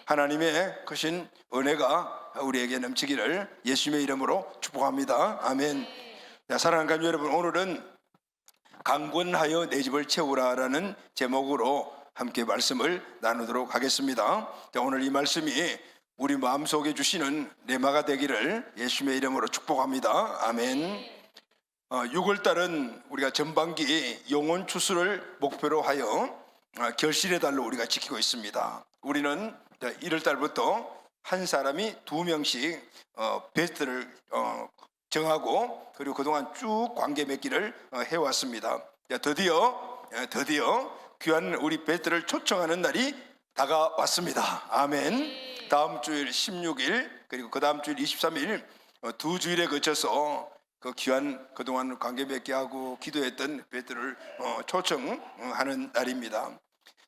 하나님의 크신 은혜가 우리에게 넘치기를 예수님의 이름으로 축복합니다. 아멘. 자, 사랑하는 가족 여러분, 오늘은 강권하여 내 집을 채우라라는 제목으로 함께 말씀을 나누도록 하겠습니다. 자, 오늘 이 말씀이 우리 마음속에 주시는 레마가 되기를 예수님의 이름으로 축복합니다. 아멘. 6월달은 우리가 전반기 영혼 추수를 목표로 하여 결실의 달로 우리가 지키고 있습니다. 우리는 1월달부터 한 사람이 2명씩 베스트를 정하고 그리고 그동안 쭉 관계 맺기를 해왔습니다. 드디어 귀한 우리 베스트를 초청하는 날이 다가왔습니다. 아멘. 다음 주일 16일 그리고 그 다음 주일 23일 두 주일에 거쳐서 그 귀한 그동안 관계 맺게 하고 기도했던 베스트를 초청하는 날입니다.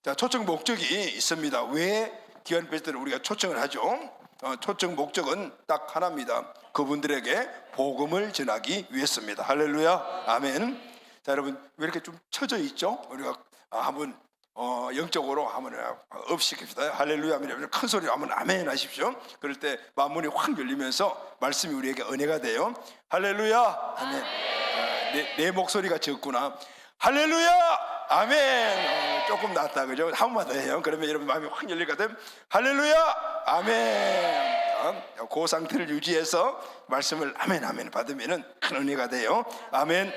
자, 초청 목적이 있습니다. 왜 귀한 베스트를 우리가 초청을 하죠? 초청 목적은 딱 하나입니다. 그분들에게 복음을 전하기 위해서입니다. 할렐루야, 아멘. 자, 여러분 왜 이렇게 좀 처져 있죠? 우리가 한번 영적으로 한번 업시킵시다. 할렐루야, 아멘. 큰 소리로 한번 아멘 하십시오. 그럴 때 마음문이 확 열리면서 말씀이 우리에게 은혜가 돼요. 할렐루야, 아멘. 내 목소리가 적구나. 할렐루야, 아멘. 조금 낫다, 그죠? 한 번만 더 해요. 그러면 여러분 마음이 확 열릴 것 같아요. 할렐루야, 아멘. 그 상태를 유지해서 말씀을 아멘 아멘 받으면 큰 은혜가 돼요. 아멘.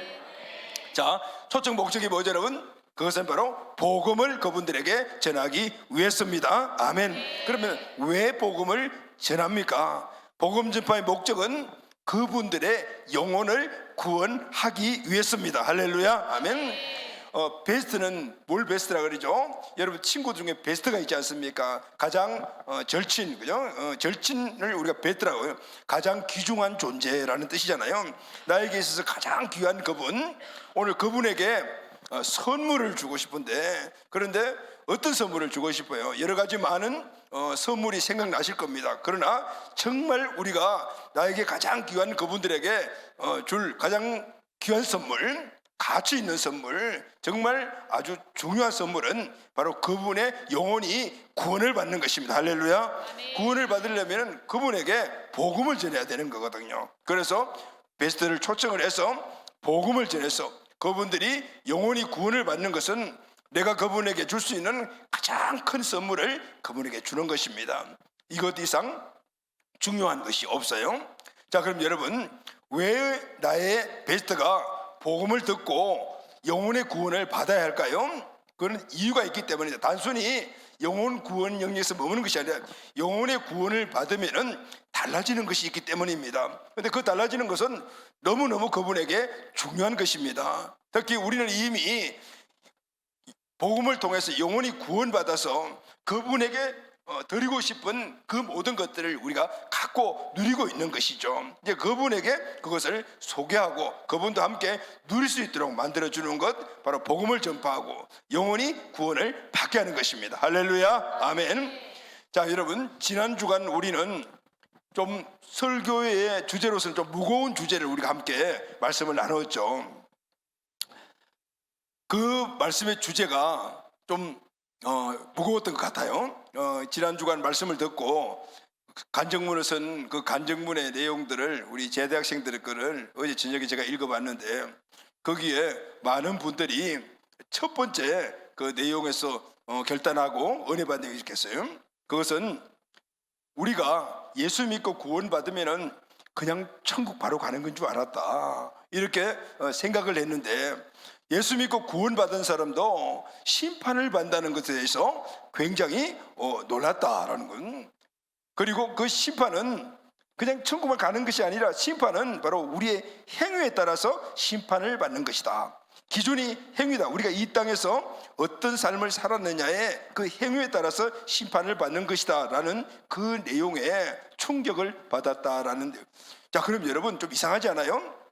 자, 초청 목적이 뭐죠, 여러분? 그것은 바로 복음을 그분들에게 전하기 위해서입니다. 아멘. 그러면 왜 복음을 전합니까? 복음 전파의 목적은 그분들의 영혼을 구원하기 위해서입니다. 할렐루야, 아멘. 베스트는 뭘 베스트라 그러죠? 여러분 친구 중에 베스트가 있지 않습니까? 가장 절친, 그죠? 절친을 우리가 베스트라고 해요. 가장 귀중한 존재라는 뜻이잖아요. 나에게 있어서 가장 귀한 그분, 오늘 그분에게 선물을 주고 싶은데, 그런데 어떤 선물을 주고 싶어요? 여러 가지 많은 선물이 생각나실 겁니다. 그러나 정말 우리가 나에게 가장 귀한 그분들에게 줄 가장 귀한 선물, 가치 있는 선물, 정말 아주 중요한 선물은 바로 그분의 영혼이 구원을 받는 것입니다. 할렐루야. 구원을 받으려면 그분에게 복음을 전해야 되는 거거든요. 그래서 베스트를 초청을 해서 복음을 전해서 그분들이 영혼이 구원을 받는 것은 내가 그분에게 줄 수 있는 가장 큰 선물을 그분에게 주는 것입니다. 이것 이상 중요한 것이 없어요. 자, 그럼 여러분, 왜 나의 베스트가 복음을 듣고 영혼의 구원을 받아야 할까요? 그런 이유가 있기 때문이다. 단순히 영혼 구원 영역에서 머무는 것이 아니라 영혼의 구원을 받으면 달라지는 것이 있기 때문입니다. 그런데 그 달라지는 것은 너무너무 그분에게 중요한 것입니다. 특히 우리는 이미 복음을 통해서 영혼이 구원받아서 그분에게 드리고 싶은 그 모든 것들을 우리가 갖고 누리고 있는 것이죠. 이제 그분에게 그것을 소개하고 그분도 함께 누릴 수 있도록 만들어주는 것, 바로 복음을 전파하고 영혼이 구원을 받게 하는 것입니다. 할렐루야, 아멘. 자, 여러분, 지난 주간 우리는 좀 설교의 주제로서는 좀 무거운 주제를 우리가 함께 말씀을 나눴죠. 그 말씀의 주제가 좀 무거웠던 것 같아요. 지난 주간 말씀을 듣고 간증문을 쓴 그 간증문의 내용들을 우리 재대학생들의 거를 어제 저녁에 제가 읽어봤는데 거기에 많은 분들이 첫 번째 그 내용에서 결단하고 은혜 받는 게 있겠어요. 그것은 우리가 예수 믿고 구원받으면 그냥 천국 바로 가는 건 줄 알았다, 이렇게 생각을 했는데 예수 믿고 구원받은 사람도 심판을 받는다는 것에 대해서 굉장히 놀랐다라는 건, 그리고 그 심판은 그냥 천국을 가는 것이 아니라 심판은 바로 우리의 행위에 따라서 심판을 받는 것이다. 기준이 행위다. 우리가 이 땅에서 어떤 삶을 살았느냐에 그 행위에 따라서 심판을 받는 것이다 라는 그 내용에 충격을 받았다라는. 자, 그럼 여러분 좀 이상하지 않아요?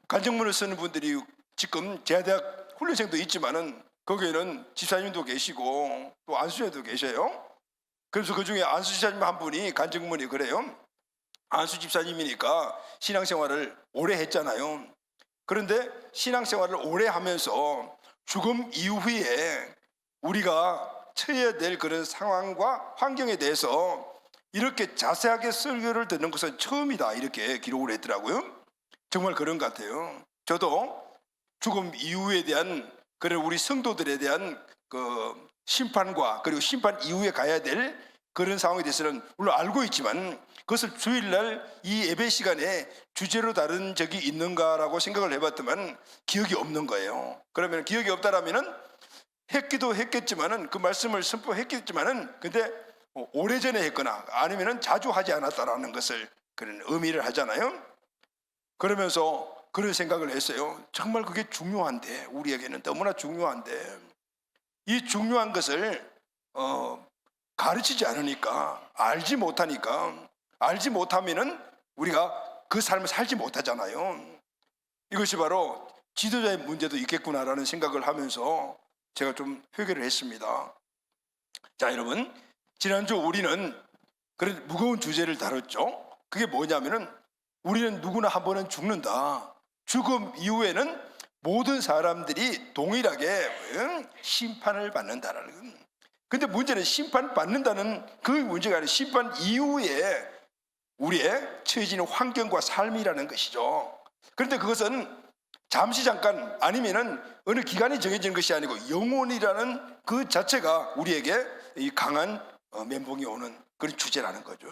간증문을 쓰는 분들이 지금 제대학 훈련생도 있지만은 거기에는 집사님도 계시고 또 안수자도 계셔요. 그래서 그 중에 안수 집사님 한 분이 간증문이 그래요. 안수 집사님이니까 신앙생활을 오래 했잖아요. 그런데 신앙생활을 오래 하면서 죽음 이후에 우리가 처해야 될 그런 상황과 환경에 대해서 이렇게 자세하게 설교를 듣는 것은 처음이다, 이렇게 기록을 했더라고요. 정말 그런 것 같아요. 저도 죽음 이후에 대한 그런 우리 성도들에 대한 그 심판과 그리고 심판 이후에 가야 될 그런 상황에 대해서는 물론 알고 있지만 그것을 주일날 이 예배 시간에 주제로 다룬 적이 있는가라고 생각을 해봤더만 기억이 없는 거예요. 그러면 기억이 없다라면은 했기도 했겠지만은 그 말씀을 선포했겠지만은 근데 오래전에 했거나 아니면은 자주 하지 않았다라는 것을 그런 의미를 하잖아요. 그러면서 그런 생각을 했어요. 정말 그게 중요한데, 우리에게는 너무나 중요한데 이 중요한 것을 가르치지 않으니까, 알지 못하면은 우리가 그 삶을 살지 못하잖아요. 이것이 바로 지도자의 문제도 있겠구나라는 생각을 하면서 제가 좀 회개를 했습니다. 자, 여러분, 지난주 우리는 그런 무거운 주제를 다뤘죠. 그게 뭐냐면은 우리는 누구나 한 번은 죽는다. 죽음 이후에는 모든 사람들이 동일하게 심판을 받는다라는 건. 근데 문제는 심판받는다는 그 문제가 아니라 심판 이후에 우리의 처해지는 환경과 삶이라는 것이죠. 그런데 그것은 잠시 잠깐 아니면은 어느 기간이 정해지는 것이 아니고 영원이라는 그 자체가 우리에게 이 강한 멘붕이 오는 그런 주제라는 거죠.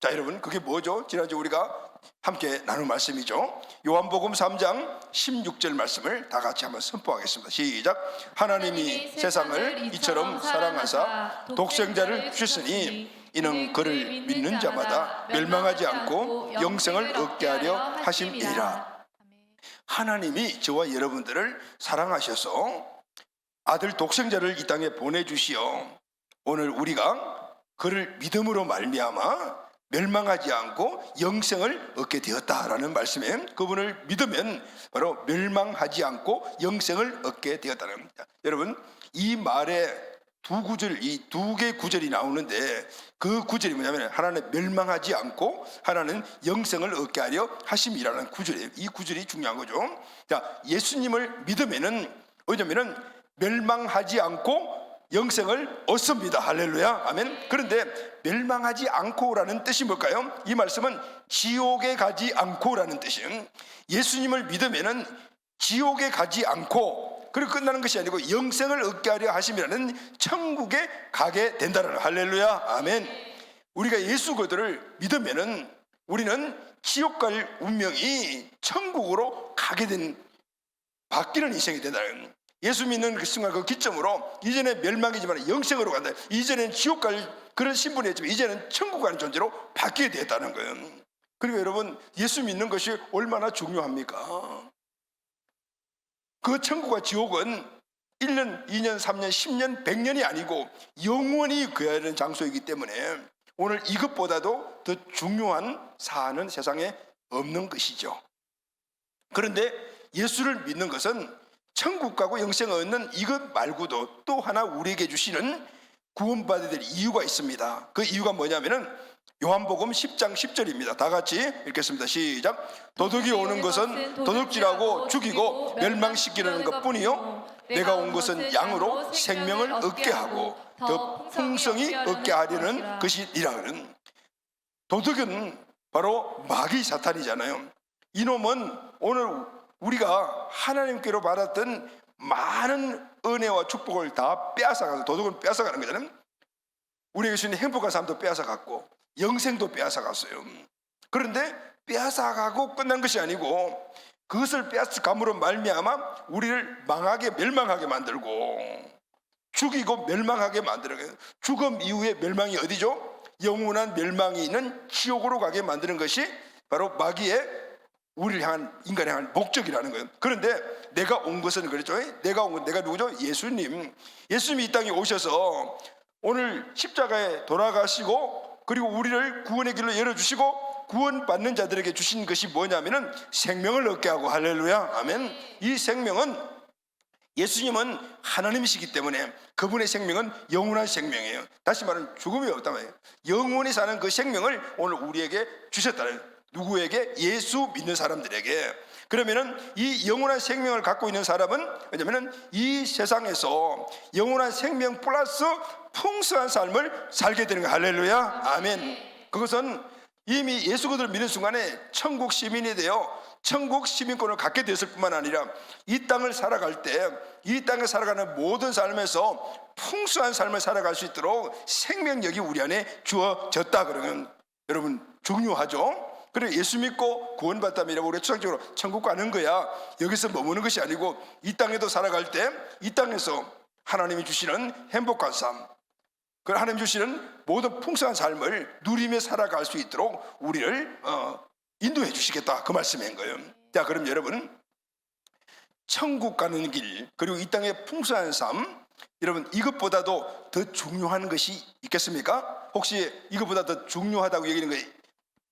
자, 여러분, 그게 뭐죠? 지난주 우리가 함께 나눈 말씀이죠. 요한복음 3장 16절 말씀을 다 같이 한번 선포하겠습니다. 시작. 하나님이 세상을 이처럼 사랑하사 독생자를 주셨으니 이는 그를 믿는 자마다 멸망하지 않고 영생을 얻게 하려 하심이니라. 하나님이 저와 여러분들을 사랑하셔서 아들 독생자를 이 땅에 보내주시어 오늘 우리가 그를 믿음으로 말미암아 멸망하지 않고 영생을 얻게 되었다라는 말씀에 그분을 믿으면 바로 멸망하지 않고 영생을 얻게 되었다는 겁니다. 여러분, 이 말에 두 구절, 이 두 개의 구절이 나오는데 그 구절이 뭐냐면 하나는 멸망하지 않고 하나는 영생을 얻게 하려 하심이라는 구절이에요. 이 구절이 중요한 거죠. 자, 예수님을 믿으면은 왜냐면은 멸망하지 않고 영생을 얻습니다. 할렐루야, 아멘. 그런데 멸망하지 않고라는 뜻이 뭘까요? 이 말씀은 지옥에 가지 않고라는 뜻이에요. 예수님을 믿으면은 지옥에 가지 않고 그리고 끝나는 것이 아니고 영생을 얻게 하려 하심이라는 천국에 가게 된다는, 할렐루야, 아멘. 우리가 예수 그리스도를 믿으면은 우리는 지옥 갈 운명이 천국으로 가게 된 바뀌는 인생이 된다는. 예수 믿는 그 순간 그 기점으로 이전에 멸망이지만 영생으로 간다. 이전에는 지옥 갈 그런 신분이었지만 이제는 천국 가는 존재로 바뀌게 되었다는 거예요. 그리고 여러분, 예수 믿는 것이 얼마나 중요합니까? 그 천국과 지옥은 1년, 2년, 3년, 10년, 100년이 아니고 영원히 그어야 하는 장소이기 때문에 오늘 이것보다도 더 중요한 사안은 세상에 없는 것이죠. 그런데 예수를 믿는 것은 천국 가고 영생을 얻는 이것 말고도 또 하나 우리에게 주시는 구원받아야 될 이유가 있습니다. 그 이유가 뭐냐면은 요한복음 10장 10절입니다. 다 같이 읽겠습니다. 시작. 도둑이 오는 것은 도둑질하고 죽이고 멸망시키려는 것뿐이요 내가 온 것은 양으로 생명을 얻게 하고 더 풍성히 얻게 하려는 것이니라. 도둑은 바로 마귀 사탄이잖아요. 이놈은 오늘 우리가 하나님께로 받았던 많은 은혜와 축복을 다 빼앗아가서, 도둑은 빼앗아가는 거잖아요. 우리에게 주는 행복한 삶도 빼앗아갔고 영생도 빼앗아갔어요. 그런데 빼앗아가고 끝난 것이 아니고 그것을 빼앗아감으로 말미암아 우리를 망하게, 멸망하게 만들고 죽이고 멸망하게 만드는, 죽음 이후에 멸망이 어디죠? 영원한 멸망이 있는 지옥으로 가게 만드는 것이 바로 마귀의 우리를 향한, 인간을 향한 목적이라는 거예요. 그런데 내가 온 것은 그랬죠. 내가 온 건 내가 누구죠? 예수님. 예수님이 이 땅에 오셔서 오늘 십자가에 돌아가시고 그리고 우리를 구원의 길로 열어주시고 구원받는 자들에게 주신 것이 뭐냐면은 생명을 얻게 하고, 할렐루야, 아멘. 이 생명은, 예수님은 하나님이시기 때문에 그분의 생명은 영원한 생명이에요. 다시 말하면 죽음이 없단 말이에요. 영원히 사는 그 생명을 오늘 우리에게 주셨다는, 누구에게? 예수 믿는 사람들에게. 그러면은 이 영원한 생명을 갖고 있는 사람은 왜냐면은 이 세상에서 영원한 생명 플러스 풍성한 삶을 살게 되는 거예요. 할렐루야, 아멘. 그것은 이미 예수 그리스도를 믿는 순간에 천국 시민이 되어 천국 시민권을 갖게 됐을 뿐만 아니라 이 땅을 살아갈 때 이 땅에 살아가는 모든 삶에서 풍성한 삶을 살아갈 수 있도록 생명력이 우리 안에 주어졌다. 그러면 여러분 중요하죠. 그래 예수 믿고 구원받다면 우리가 추상적으로 천국 가는 거야. 여기서 머무는 것이 아니고 이 땅에도 살아갈 때 이 땅에서 하나님이 주시는 행복한 삶, 그 하나님 주시는 모든 풍성한 삶을 누리며 살아갈 수 있도록 우리를 인도해 주시겠다, 그 말씀인 거예요. 자, 그럼 여러분 천국 가는 길 그리고 이 땅의 풍성한 삶, 여러분 이것보다도 더 중요한 것이 있겠습니까? 혹시 이것보다 더 중요하다고 얘기하는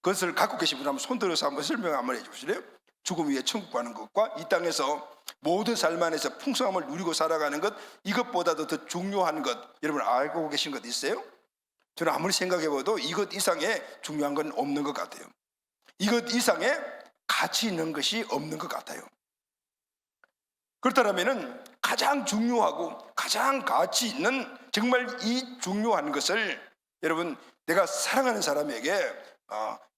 것을 갖고 계신 분 한번 손 들어서 한번 설명 한번 해 주실래요? 죽음 위에 천국 가는 것과 이 땅에서 모든 삶 안에서 풍성함을 누리고 살아가는 것, 이것보다도 더 중요한 것 여러분 알고 계신 것 있어요? 저는 아무리 생각해봐도 이것 이상의 중요한 건 없는 것 같아요. 이것 이상의 가치 있는 것이 없는 것 같아요. 그렇다면 가장 중요하고 가장 가치 있는 정말 이 중요한 것을 여러분 내가 사랑하는 사람에게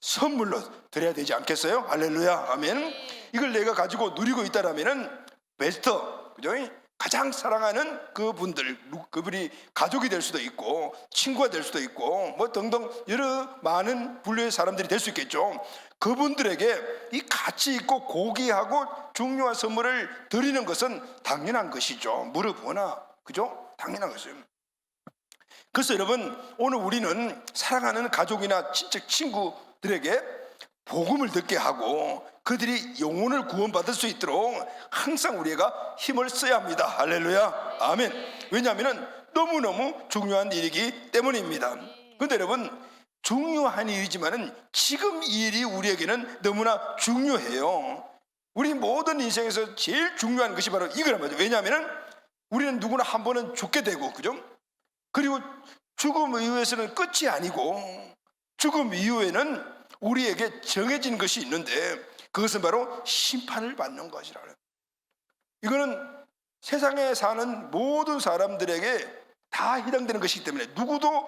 선물로 드려야 되지 않겠어요? 할렐루야, 아멘. 이걸 내가 가지고 누리고 있다라면은 베스트, 그죠? 가장 사랑하는 그분들이 가족이 될 수도 있고 친구가 될 수도 있고 뭐 등등 여러 많은 분류의 사람들이 될 수 있겠죠. 그분들에게 이 가치 있고 고귀하고 중요한 선물을 드리는 것은 당연한 것이죠. 물어보나, 그죠? 당연한 것이에요. 그래서 여러분 오늘 우리는 사랑하는 가족이나 친척 친구들에게 복음을 듣게 하고 그들이 영혼을 구원받을 수 있도록 항상 우리가 힘을 써야 합니다. 할렐루야, 아멘. 왜냐하면 너무너무 중요한 일이기 때문입니다. 그런데 여러분 중요한 일이지만은 지금 이 일이 우리에게는 너무나 중요해요. 우리 모든 인생에서 제일 중요한 것이 바로 이거란 말이죠. 왜냐하면 우리는 누구나 한 번은 죽게 되고, 그죠? 그리고 죽음 이후에서는 끝이 아니고 죽음 이후에는 우리에게 정해진 것이 있는데 그것은 바로 심판을 받는 것이라. 이거는 세상에 사는 모든 사람들에게 다 해당되는 것이기 때문에 누구도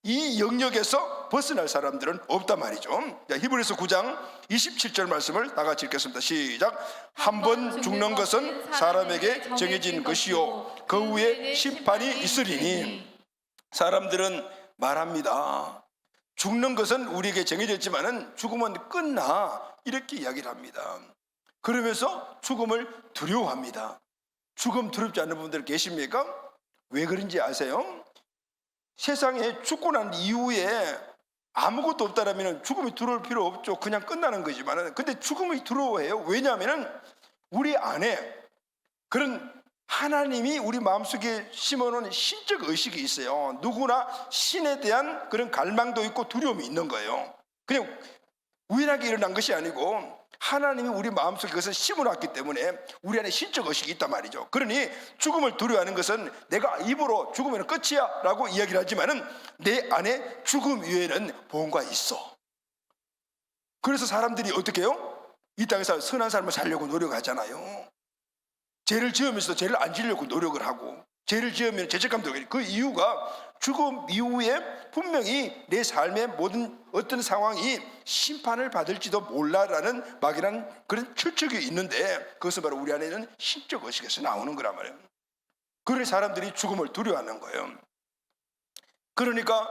이 영역에서 벗어날 사람들은 없단 말이죠. 자, 히브리서 9장 27절 말씀을 다 같이 읽겠습니다. 시작. 한 번 죽는 것은 사람에게 정해진 것이요 그 후에 심판이 있으리니. 사람들은 말합니다. 죽는 것은 우리에게 정해져 있지만은 죽으면 끝나, 이렇게 이야기를 합니다. 그러면서 죽음을 두려워합니다. 죽음 두렵지 않는 분들 계십니까? 왜 그런지 아세요? 세상에 죽고 난 이후에 아무것도 없다라면 죽음이 두려울 필요 없죠. 그냥 끝나는 거지만은. 근데 죽음이 두려워해요. 왜냐하면은 우리 안에 그런 하나님이 우리 마음속에 심어놓은 신적 의식이 있어요. 누구나 신에 대한 그런 갈망도 있고 두려움이 있는 거예요. 그냥 우연하게 일어난 것이 아니고 하나님이 우리 마음속에 그것을 심어놨기 때문에 우리 안에 신적 의식이 있단 말이죠. 그러니 죽음을 두려워하는 것은 내가 입으로 죽으면 끝이야 라고 이야기를 하지만은 내 안에 죽음 위에는 뭔가 있어. 그래서 사람들이 어떻게 해요? 이 땅에서 선한 삶을 살려고 노력하잖아요. 죄를 지으면서 죄를 안 지으려고 노력을 하고 죄를 지으면 죄책감도 오게. 그 이유가 죽음 이후에 분명히 내 삶의 모든 어떤 상황이 심판을 받을지도 몰라라는 막연한 그런 추측이 있는데 그것은 바로 우리 안에는 신적 의식에서 나오는 거란 말이에요. 그래서 사람들이 죽음을 두려워하는 거예요. 그러니까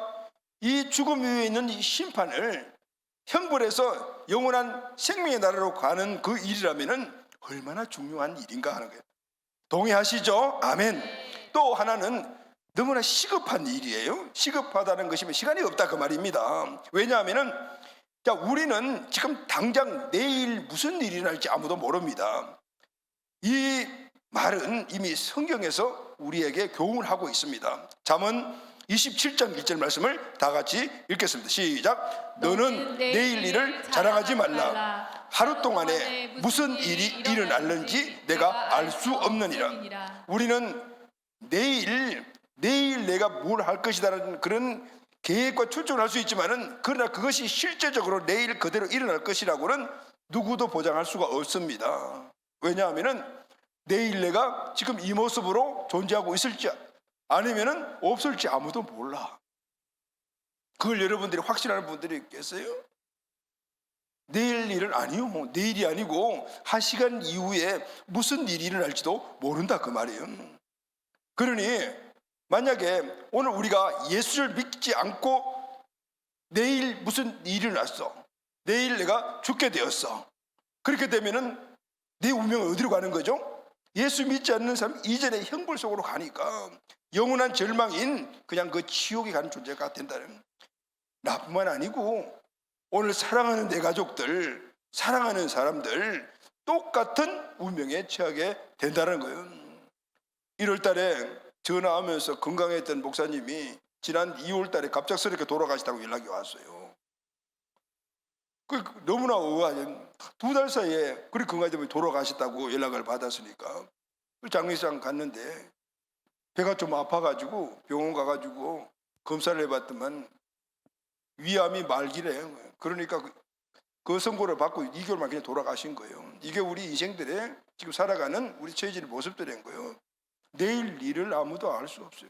이 죽음 이후에 있는 이 심판을 형벌해서 영원한 생명의 나라로 가는 그 일이라면은 얼마나 중요한 일인가 하는 거예요. 동의하시죠? 아멘. 또 하나는 너무나 시급한 일이에요. 시급하다는 것이면 시간이 없다 그 말입니다. 왜냐하면은 우리는 지금 당장 내일 무슨 일이 날지 아무도 모릅니다. 이 말은 이미 성경에서 우리에게 교훈을 하고 있습니다. 잠언 27장 1절 말씀을 다 같이 읽겠습니다. 시작. 너는 내일 일을 자랑하지 말라. 하루 동안에 무슨 일이 일어날는지 내가 알 수 없느니라. 우리는 내일 내가 뭘 할 것이다라는 그런 계획과 추측을 할 수 있지만은 그러나 그것이 실제적으로 내일 그대로 일어날 것이라고는 누구도 보장할 수가 없습니다. 왜냐하면은 내일 내가 지금 이 모습으로 존재하고 있을지 아니면은 없을지 아무도 몰라. 그걸 여러분들이 확신하는 분들이 있겠어요? 내일 일은 아니요. 내일이 아니고 한 시간 이후에 무슨 일이 일어날지도 모른다 그 말이에요. 그러니 만약에 오늘 우리가 예수를 믿지 않고 내일 무슨 일이 일어났어. 내일 내가 죽게 되었어. 그렇게 되면은 내 운명은 어디로 가는 거죠? 예수 믿지 않는 사람 이전의 형벌 속으로 가니까 영원한 절망인 그냥 그 지옥에 가는 존재가 된다는. 나뿐만 아니고 오늘 사랑하는 내 가족들, 사랑하는 사람들 똑같은 운명에 처하게 된다는 거예요. 1월 달에 전화하면서 건강했던 목사님이 지난 2월 달에 갑작스럽게 돌아가시다고 연락이 왔어요. 너무나 의아한 2달 사이에 그렇게 건강했더니 돌아가셨다고 연락을 받았으니까 장례식장 갔는데 배가 좀 아파가지고 병원 가가지고 검사를 해봤더만 위암이 말기래. 그러니까 그 선고를 받고 2개월 만에 그냥 돌아가신 거예요. 이게 우리 인생들의 지금 살아가는 우리 처해지는 모습들인 거예요. 내일 일을 아무도 알 수 없어요.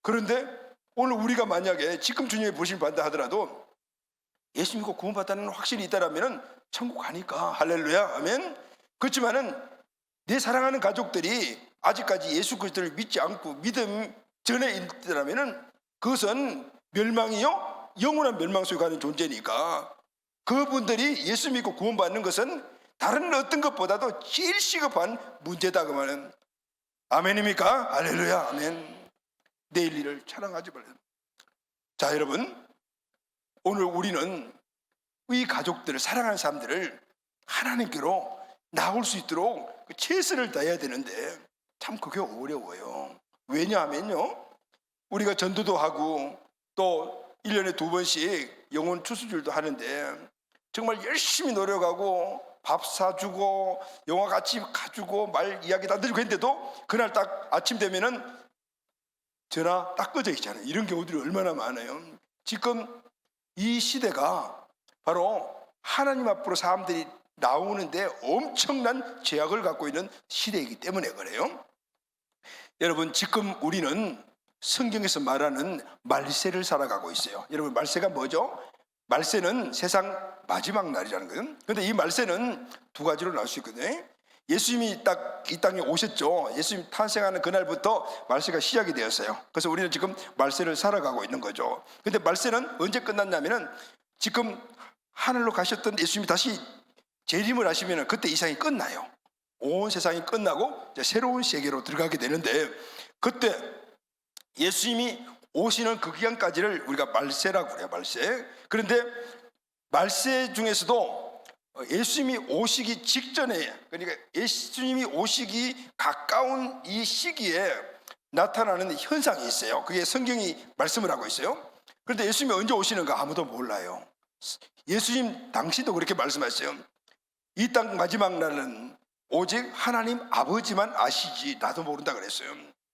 그런데 오늘 우리가 만약에 지금 주님의 부르심을 받는다 하더라도 예수 믿고 구원받다는 확신이 있다라면 천국 가니까 할렐루야 아멘. 그렇지만은 내 사랑하는 가족들이 아직까지 예수 그리스도를 믿지 않고 믿음 전에 있다라면은 그것은 멸망이요 영원한 멸망 속에 가는 존재니까 그분들이 예수 믿고 구원받는 것은 다른 어떤 것보다도 제일 시급한 문제다 그 말은. 아멘입니까? 할렐루야 아멘. 내일 일을 찬양하지 말아요. 자 여러분, 오늘 우리는 이 가족들을 사랑하는 사람들을 하나님께로 나올 수 있도록 최선을 다해야 되는데 참 그게 어려워요. 왜냐하면요 우리가 전도도 하고 또 1년에 2번씩 영혼 추수질도 하는데 정말 열심히 노력하고 밥 사주고 영화 같이 가주고 말 이야기 다 들고 했는데도 그날 딱 아침 되면은 전화 딱 꺼져 있잖아요. 이런 경우들이 얼마나 많아요. 지금 이 시대가 바로 하나님 앞으로 사람들이 나오는데 엄청난 제약을 갖고 있는 시대이기 때문에 그래요. 여러분 지금 우리는 성경에서 말하는 말세를 살아가고 있어요. 여러분 말세가 뭐죠? 말세는 세상 마지막 날이라는 거예요. 그런데 이 말세는 두 가지로 나올 수 있거든요. 예수님이 딱 이 땅에 오셨죠. 예수님 탄생하는 그날부터 말세가 시작이 되었어요. 그래서 우리는 지금 말세를 살아가고 있는 거죠. 그런데 말세는 언제 끝났냐면은 지금 하늘로 가셨던 예수님이 다시 재림을 하시면 그때 이 세상이 끝나요. 온 세상이 끝나고 이제 새로운 세계로 들어가게 되는데 그때 예수님이 오시는 그 기간까지를 우리가 말세라고 그래요. 말세. 그런데 말세 중에서도 예수님이 오시기 직전에, 그러니까 예수님이 오시기 가까운 이 시기에 나타나는 현상이 있어요. 그게 성경이 말씀을 하고 있어요. 그런데 예수님이 언제 오시는가 아무도 몰라요. 예수님 당시도 그렇게 말씀하셨어요. 이 땅 마지막 날은 오직 하나님 아버지만 아시지 나도 모른다 그랬어요.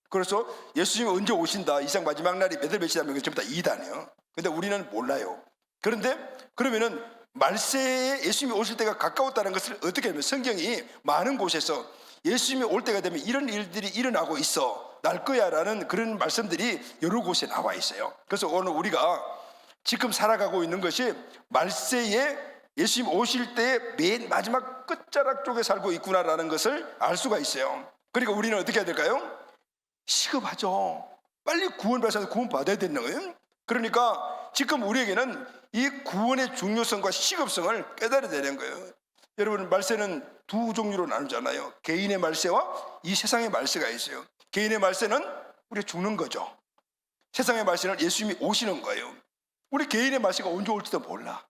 그래서 예수님이 언제 오신다, 이 세상 마지막 날이 몇 월 며칠이라면 전부 다 이단이에요. 근데 우리는 몰라요. 그런데 그러면은 말세에 예수님이 오실 때가 가까웠다는 것을 어떻게 하면 성경이 많은 곳에서 예수님이 올 때가 되면 이런 일들이 일어나고 있어 날 거야 라는 그런 말씀들이 여러 곳에 나와 있어요. 그래서 오늘 우리가 지금 살아가고 있는 것이 말세에 예수님 오실 때 맨 마지막 끝자락 쪽에 살고 있구나라는 것을 알 수가 있어요. 그러니까 우리는 어떻게 해야 될까요? 시급하죠. 빨리 구원받아서 구원받아야 되는 거예요. 그러니까 지금 우리에게는 이 구원의 중요성과 시급성을 깨달아야 되는 거예요. 여러분 말세는 두 종류로 나누잖아요. 개인의 말세와 이 세상의 말세가 있어요. 개인의 말세는 우리가 죽는 거죠. 세상의 말세는 예수님이 오시는 거예요. 우리 개인의 말세가 언제 올지도 몰라.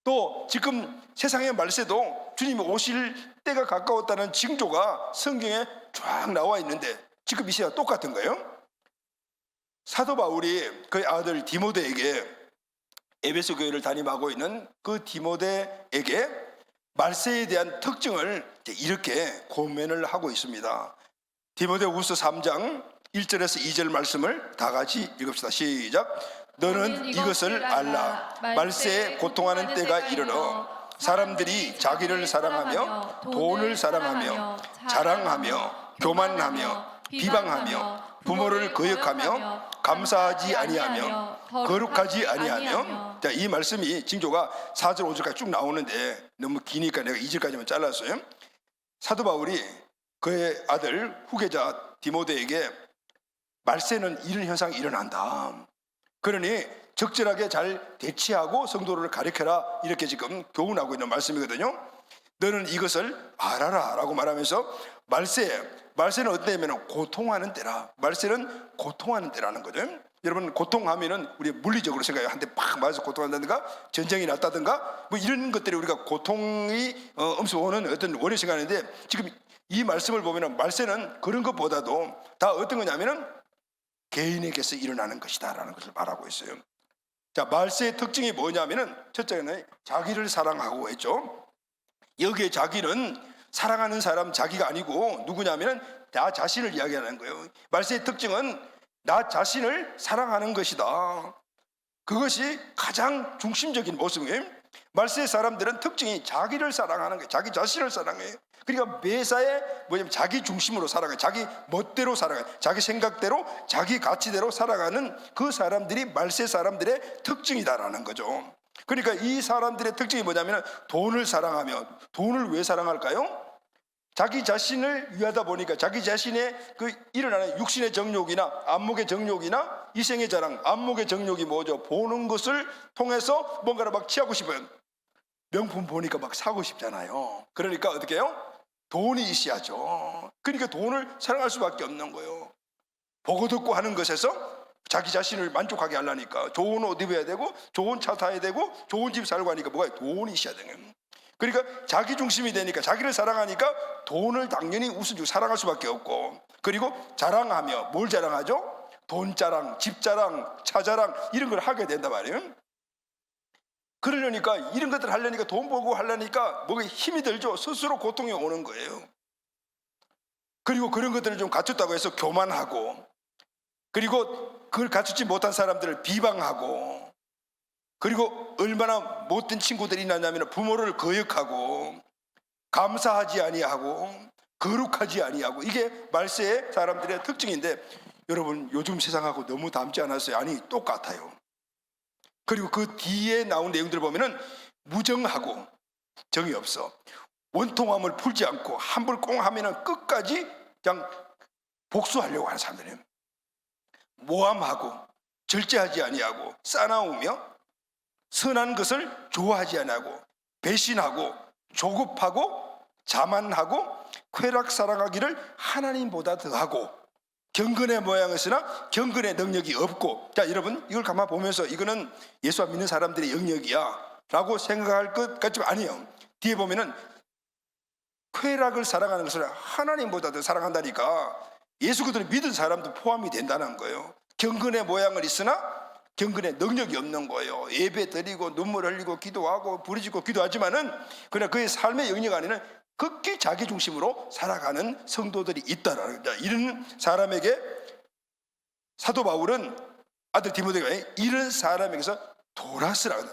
또 지금 세상의 말세도 주님이 오실 때가 가까웠다는 징조가 성경에 쫙 나와 있는데 지금 이 시대가 똑같은 거예요. 사도 바울이 그의 아들 디모데에게 에베소 교회를 담임하고 있는 그 디모데에게 말세에 대한 특징을 이렇게 고면을 하고 있습니다. 디모데후서 3장 1절에서 2절 말씀을 다 같이 읽읍시다. 시작. 너는 이것을 알라. 말세에 고통하는 때가 이르러 사람들이 자기를 사랑하며 돈을 사랑하며 자랑하며 교만하며 비방하며 부모를 거역하며 감사하지 아니하며 거룩하지 아니하며. 자, 이 말씀이 징조가 4절 5절까지 쭉 나오는데 너무 기니까 내가 2절까지만 잘랐어요. 사도 바울이 그의 아들 후계자 디모데에게 말세는 이런 현상이 일어난다, 그러니 적절하게 잘 대치하고 성도를 가르쳐라, 이렇게 지금 교훈하고 있는 말씀이거든요. 너는 이것을 알아라 라고 말하면서 말세는 어때냐면 고통하는 때라. 말세는 고통하는 때라는 거죠. 여러분, 고통하면은 우리 물리적으로 생각해요. 한 대 팍 맞아서 고통한다든가 전쟁이 났다든가 뭐 이런 것들이 우리가 고통이 엄습 오는 어떤 원인 생각하는데, 지금 이 말씀을 보면은 말세는 그런 것보다도 다 어떤 거냐면은 개인에게서 일어나는 것이다 라는 것을 말하고 있어요. 자, 말세의 특징이 뭐냐면은 첫째는 자기를 사랑하고 했죠. 여기에 자기는 사랑하는 사람 자기가 아니고 누구냐면은 나 자신을 이야기하는 거예요. 말세의 특징은 나 자신을 사랑하는 것이다. 그것이 가장 중심적인 모습이에요. 말세의 사람들은 특징이 자기를 사랑하는 거예요. 자기 자신을 사랑해요. 그러니까 매사에 뭐냐면 자기 중심으로 살아가요. 자기 멋대로 살아가요. 자기 생각대로 자기 가치대로 살아가는 그 사람들이 말세 사람들의 특징이다라는 거죠. 그러니까 이 사람들의 특징이 뭐냐면 돈을 사랑하며, 돈을 왜 사랑할까요? 자기 자신을 위하다 보니까 자기 자신의 그 일어나는 육신의 정욕이나 안목의 정욕이나 이생의 자랑, 안목의 정욕이 뭐죠? 보는 것을 통해서 뭔가를 막 취하고 싶어요. 명품 보니까 막 사고 싶잖아요. 그러니까 어떻게 해요? 돈이 있어야죠. 그러니까 돈을 사랑할 수밖에 없는 거예요. 보고 듣고 하는 것에서 자기 자신을 만족하게 하려니까 좋은 옷 입어야 되고 좋은 차 타야 되고 좋은 집 살고 하니까 뭐가 돈이 있어야 되는 거예요. 그러니까 자기 중심이 되니까, 자기를 사랑하니까 돈을 당연히 우선적으로 사랑할 수밖에 없고, 그리고 자랑하며, 뭘 자랑하죠? 돈 자랑, 집 자랑, 차 자랑 이런 걸 하게 된단 말이에요. 그러려니까, 이런 것들 하려니까, 돈 벌고 하려니까 뭐가 힘이 들죠. 스스로 고통이 오는 거예요. 그리고 그런 것들을 좀 갖췄다고 해서 교만하고, 그리고 그걸 갖추지 못한 사람들을 비방하고, 그리고 얼마나 못된 친구들이 있냐면 부모를 거역하고 감사하지 아니하고 거룩하지 아니하고, 이게 말세의 사람들의 특징인데, 여러분 요즘 세상하고 너무 닮지 않았어요? 아니, 똑같아요. 그리고 그 뒤에 나온 내용들을 보면은 무정하고 정이 없어. 원통함을 풀지 않고 함부로 꽁 하면은 끝까지 그냥 복수하려고 하는 사람들이에요. 모함하고 절제하지 아니하고 싸나우며 선한 것을 좋아하지 아니하고 배신하고 조급하고 자만하고 쾌락 사랑하기를 하나님보다 더하고 경건의 모양이으나 경건의 능력이 없고. 자, 여러분 이걸 가만 보면서 이거는 예수 믿는 사람들의 영역이야 라고 생각할 것 같지만 아니에요. 뒤에 보면은 쾌락을 사랑하는 것을 하나님보다 더 사랑한다니까 예수 그들을 믿은 사람도 포함이 된다는 거예요. 경건의 모양을 있으나 경건의 능력이 없는 거예요. 예배 드리고 눈물 흘리고 기도하고 부르짖고 기도하지만은 그러나 그의 삶의 영역 안에는 극히 자기 중심으로 살아가는 성도들이 있다라는 거죠. 이런 사람에게 사도 바울은 아들 디모데가 이런 사람에게서 도라스라는,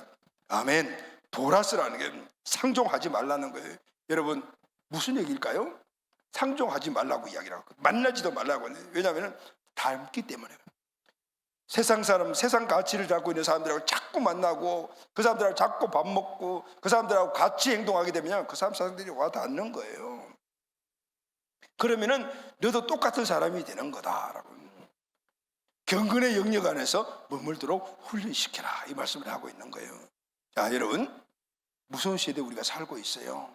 아멘, 도라스라는 게 상종하지 말라는 거예요. 여러분 무슨 얘기일까요? 상종하지 말라고 이야기를 하고 만나지도 말라고 하네요. 왜냐하면 닮기 때문에. 세상 사람, 세상 가치를 갖고 있는 사람들하고 자꾸 만나고 그 사람들하고 자꾸 밥 먹고 그 사람들하고 같이 행동하게 되면 그 사람들이 와 닿는 거예요. 그러면은 너도 똑같은 사람이 되는 거다라고. 경건의 영역 안에서 머물도록 훈련시켜라, 이 말씀을 하고 있는 거예요. 자, 여러분 무서운 시대에 우리가 살고 있어요.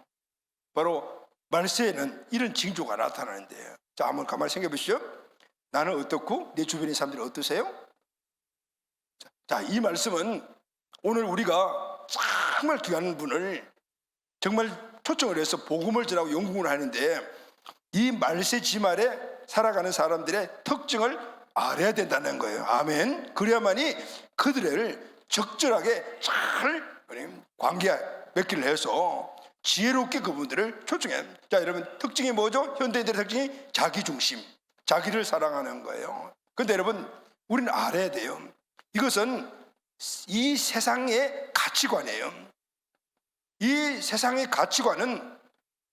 바로 말세에는 이런 징조가 나타나는데, 자, 한번 가만히 생각해 보시죠. 나는 어떻고 내 주변의 사람들이 어떠세요? 자, 이 말씀은 오늘 우리가 정말 귀한 분을 정말 초청을 해서 복음을 전하고 연구를 하는데, 이 말세 지말에 살아가는 사람들의 특징을 알아야 된다는 거예요. 아멘. 그래야만이 그들을 적절하게 잘 관계 맺기를 해서 지혜롭게 그분들을 초청해요. 자, 여러분 특징이 뭐죠? 현대인들의 특징이 자기 중심, 자기를 사랑하는 거예요. 그런데 여러분 우리는 알아야 돼요. 이것은 이 세상의 가치관이에요. 이 세상의 가치관은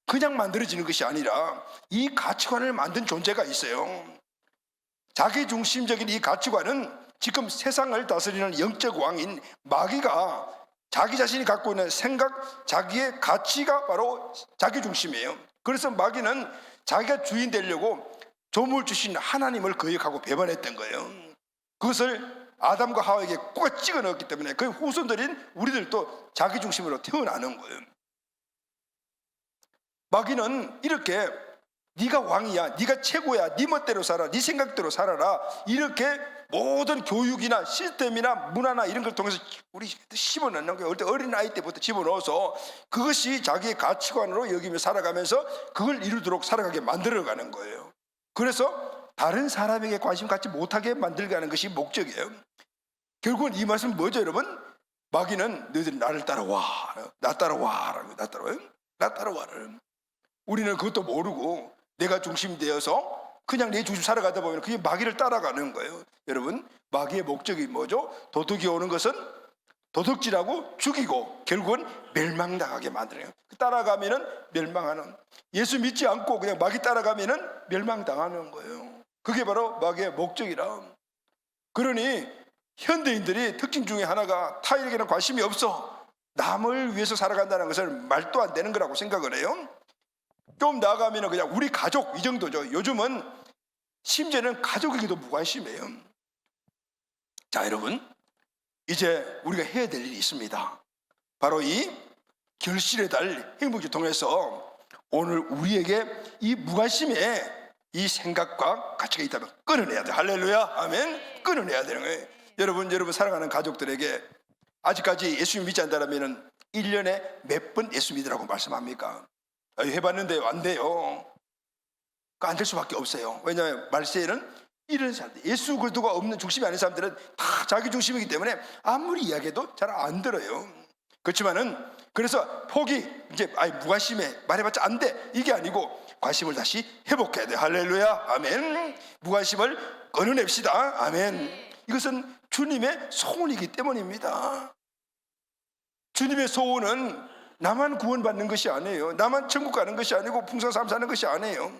그냥 만들어지는 것이 아니라 이 가치관을 만든 존재가 있어요. 자기중심적인 이 가치관은 지금 세상을 다스리는 영적 왕인 마귀가 자기 자신이 갖고 있는 생각, 자기의 가치가 바로 자기중심이에요. 그래서 마귀는 자기가 주인 되려고 조물 주신 하나님을 거역하고 배반했던 거예요. 그것을 아담과 하와에게 꼭 찍어 넣었기 때문에 그 후손들인 우리들도 자기중심으로 태어나는 거예요. 마귀는 이렇게 네가 왕이야, 네가 최고야, 네 멋대로 살아, 네 생각대로 살아라, 이렇게 모든 교육이나 시스템이나 문화나 이런 걸 통해서 우리 집어넣는 거예요. 어린 아이 때부터 집어넣어서 그것이 자기의 가치관으로 여기며 살아가면서 그걸 이루도록 살아가게 만들어가는 거예요. 그래서 다른 사람에게 관심 갖지 못하게 만들게 하는 것이 목적이에요. 결국은 이 말씀은 뭐죠, 여러분? 마귀는 너희들이 나를 따라와, 나 따라와라고, 나 따라와를. 우리는 그것도 모르고 내가 중심이 되어서 그냥 내 중심 살아가다 보면 그게 마귀를 따라가는 거예요. 여러분, 마귀의 목적이 뭐죠? 도둑이 오는 것은 도둑질하고 죽이고 결국은 멸망당하게 만드는 거예요. 따라가면은 멸망하는, 예수 믿지 않고 그냥 마귀 따라가면은 멸망당하는 거예요. 그게 바로 마귀의 목적이라. 그러니 현대인들이 특징 중에 하나가 타인에게는 관심이 없어, 남을 위해서 살아간다는 것은 말도 안 되는 거라고 생각을 해요. 좀 나아가면 그냥 우리 가족, 이 정도죠. 요즘은 심지어는 가족에게도 무관심해요. 자, 여러분, 이제 우리가 해야 될 일이 있습니다. 바로 이 결실의 달 행복주 통해서 오늘 우리에게 이 무관심의 이 생각과 가치가 있다면 끊어내야 돼요. 할렐루야, 아멘. 끊어내야 되는 거예요. 여러분 사랑하는 가족들에게 아직까지 예수님 믿지 않는다면 1년에 몇 번 예수 믿으라고 말씀합니까? 해봤는데요, 안 돼요. 안 될 수밖에 없어요. 왜냐하면 말세에는 이런 사람들, 예수 그리스도가 없는 중심이 아닌 사람들은 다 자기 중심이기 때문에 아무리 이야기해도 잘 안 들어요. 그렇지만은 그래서 포기, 이제 무관심해, 말해봤자 안 돼, 이게 아니고 관심을 다시 회복해야 돼요. 할렐루야, 아멘. 무관심을 끊어냅시다, 아멘. 이것은 주님의 소원이기 때문입니다. 주님의 소원은 나만 구원받는 것이 아니에요. 나만 천국 가는 것이 아니고 풍성한 삶 사는 것이 아니에요.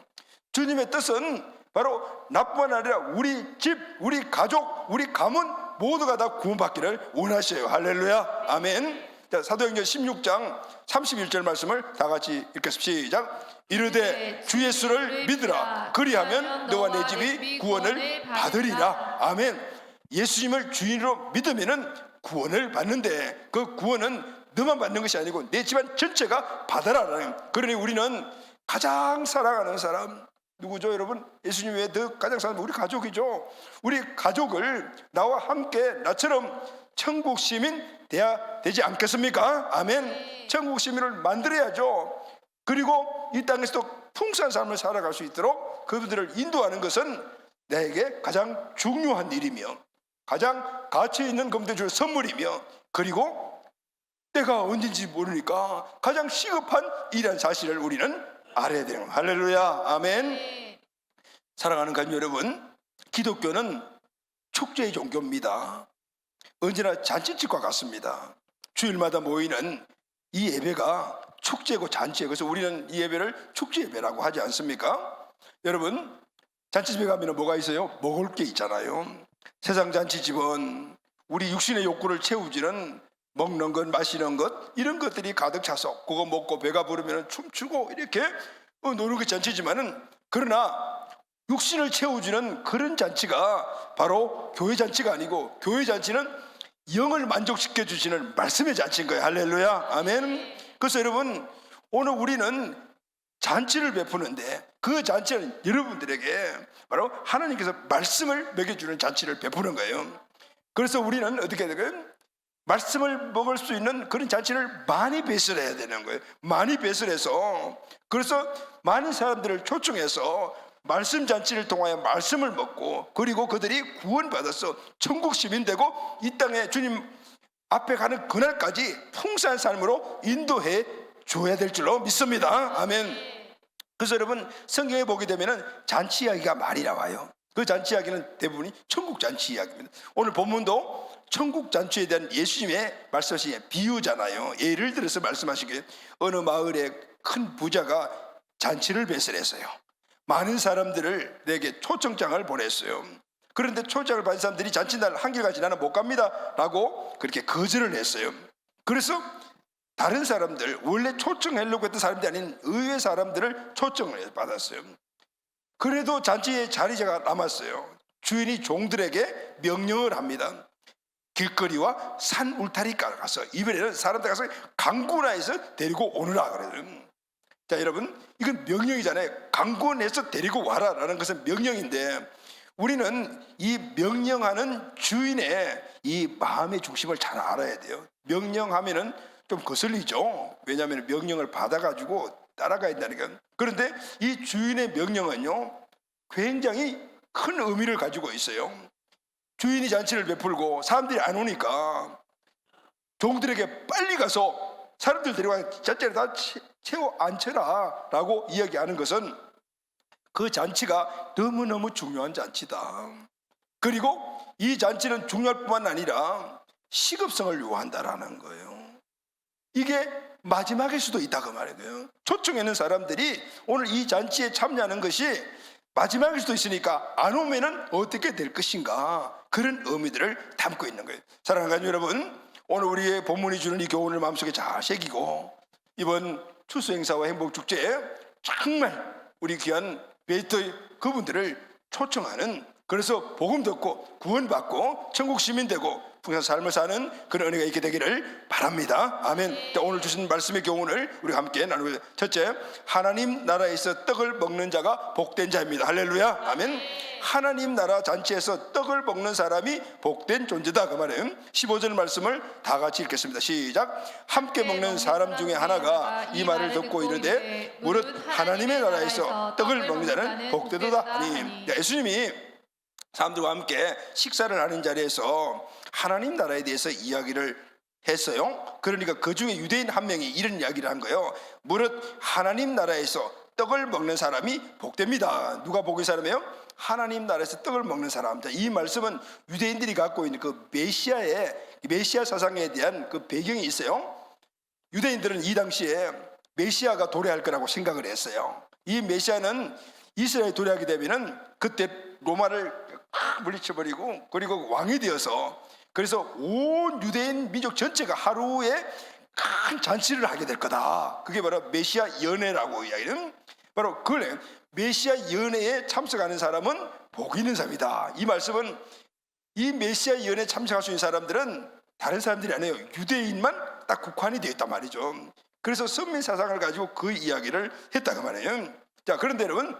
주님의 뜻은 바로 나뿐만 아니라 우리 집, 우리 가족, 우리 가문 모두가 다 구원받기를 원하셔요. 할렐루야, 아멘. 자, 사도행전 16장 31절 말씀을 다 같이 읽겠습니다. 시작. 이르되 주 예수를 믿으라, 그리하면 너와 내 집이 구원을 받으리라. 아멘. 예수님을 주인으로 믿으면은 구원을 받는데, 그 구원은 너만 받는 것이 아니고 내 집안 전체가 받아라라는. 그러니 우리는 가장 사랑하는 사람 누구죠, 여러분? 예수님 외에 더 가장 사랑하는 우리 가족이죠. 우리 가족을 나와 함께 나처럼 천국 시민 돼야 되지 않겠습니까? 아멘. 천국 시민을 만들어야죠. 그리고 이 땅에서도 풍성한 삶을 살아갈 수 있도록 그들을 인도하는 것은 나에게 가장 중요한 일이며 가장 가치 있는 검토해 줄 선물이며, 그리고 때가 언젠지 모르니까 가장 시급한 일이라는 사실을 우리는 알아야 되는 겁니다. 할렐루야, 아멘. 사랑하는 가족 여러분, 기독교는 축제의 종교입니다. 언제나 잔치집과 같습니다. 주일마다 모이는 이 예배가 축제고 잔치예요. 그래서 우리는 이 예배를 축제 예배라고 하지 않습니까? 여러분, 잔치집에 가면 뭐가 있어요? 먹을 게 있잖아요. 세상 잔치집은 우리 육신의 욕구를 채우지는 먹는 것, 마시는 것, 이런 것들이 가득 차서 그거 먹고 배가 부르면 춤추고 이렇게 노는 게 잔치지만은, 그러나 육신을 채워주는 그런 잔치가 바로 교회 잔치가 아니고, 교회 잔치는 영을 만족시켜 주시는 말씀의 잔치인 거예요. 할렐루야, 아멘. 그래서 여러분, 오늘 우리는 잔치를 베푸는데 그 잔치는 여러분들에게 바로 하나님께서 말씀을 먹여주는 잔치를 베푸는 거예요. 그래서 우리는 어떻게 해야 될까요? 말씀을 먹을 수 있는 그런 잔치를 많이 배설해야 되는 거예요. 많이 배설해서, 그래서 많은 사람들을 초청해서 말씀 잔치를 통하여 말씀을 먹고, 그리고 그들이 구원받아서 천국 시민 되고 이 땅에 주님 앞에 가는 그날까지 풍성한 삶으로 인도해 줘야 될 줄로 믿습니다. 아멘. 그래서 여러분, 성경에 보게 되면 잔치 이야기가 많이 나와요. 그 잔치 이야기는 대부분이 천국 잔치 이야기입니다. 오늘 본문도 천국 잔치에 대한 예수님의 말씀하신 비유잖아요. 예를 들어서 말씀하시기에 어느 마을에 큰 부자가 잔치를 배설했어요. 많은 사람들을 내게 초청장을 보냈어요. 그런데 초청을 받은 사람들이 잔치날 한결같이 나는 못 갑니다 라고 그렇게 거절을 했어요. 그래서 다른 사람들, 원래 초청하려고 했던 사람들이 아닌 의외 사람들을 초청을 받았어요. 그래도 잔치에 자리가 남았어요. 주인이 종들에게 명령을 합니다. 길거리와 산 울타리 가서 이번에는 사람들 가서 강군하에서 데리고 오느라 그래요. 자, 여러분, 이건 명령이잖아요. 강권해서 데리고 와라라는 것은 명령인데, 우리는 이 명령하는 주인의 이 마음의 중심을 잘 알아야 돼요. 명령하면은 좀 거슬리죠. 왜냐하면 명령을 받아가지고 따라가야 된다니까. 그런데 이 주인의 명령은요, 굉장히 큰 의미를 가지고 있어요. 주인이 잔치를 베풀고 사람들이 안 오니까 종들에게 빨리 가서 사람들 데려가 잔치를 다 채워 앉혀라 라고 이야기하는 것은 그 잔치가 너무너무 중요한 잔치다. 그리고 이 잔치는 중요할 뿐만 아니라 시급성을 요한다라는 거예요. 이게 마지막일 수도 있다고 말이에요. 초청하는 사람들이 오늘 이 잔치에 참여하는 것이 마지막일 수도 있으니까 안 오면은 어떻게 될 것인가, 그런 의미들을 담고 있는 거예요. 사랑하는 여러분, 오늘 우리의 본문이 주는 이 교훈을 마음속에 잘 새기고 이번 추수행사와 행복축제에 정말 우리 귀한 베이터의 그분들을 초청하는, 그래서 복음 듣고 구원받고 천국 시민 되고 풍성한 삶을 사는 그런 은혜가 있게 되기를 바랍니다. 아멘. 오늘 주신 말씀의 교훈을 우리 함께 나누고, 첫째, 하나님 나라에서 떡을 먹는 자가 복된 자입니다. 할렐루야. 아멘. 하나님 나라 잔치에서 떡을 먹는 사람이 복된 존재다, 그 말이에요. 15절 말씀을 다 같이 읽겠습니다. 시작. 함께 먹는 사람 중에 하나가 이 말을 듣고 이르되 무릇 하나님의 나라에서 떡을 먹는 자는 복되도다 하니. 예수님이 사람들과 함께 식사를 하는 자리에서 하나님 나라에 대해서 이야기를 했어요. 그러니까 그 중에 유대인 한 명이 이런 이야기를 한 거예요. 무릇 하나님 나라에서 떡을 먹는 사람이 복됩니다. 누가 복의 사람이에요? 하나님 나라에서 떡을 먹는 사람. 이 말씀은 유대인들이 갖고 있는 그 메시아 사상에 대한 그 배경이 있어요. 유대인들은 이 당시에 메시아가 도래할 거라고 생각을 했어요. 이 메시아는 이스라엘이 도래하게 되면은 그때 로마를 물리쳐버리고 그리고 왕이 되어서, 그래서 온 유대인 민족 전체가 하루에 큰 잔치를 하게 될 거다. 그게 바로 메시아 연회라고 이야기는, 바로 그래, 메시아 연회에 참석하는 사람은 복이 있는 사람이다. 이 말씀은 이 메시아 연회에 참석할 수 있는 사람들은 다른 사람들이 아니에요. 유대인만 딱 국한이 되어 있단 말이죠. 그래서 선민 사상을 가지고 그 이야기를 했다고 말해요. 자, 그런데 여러분,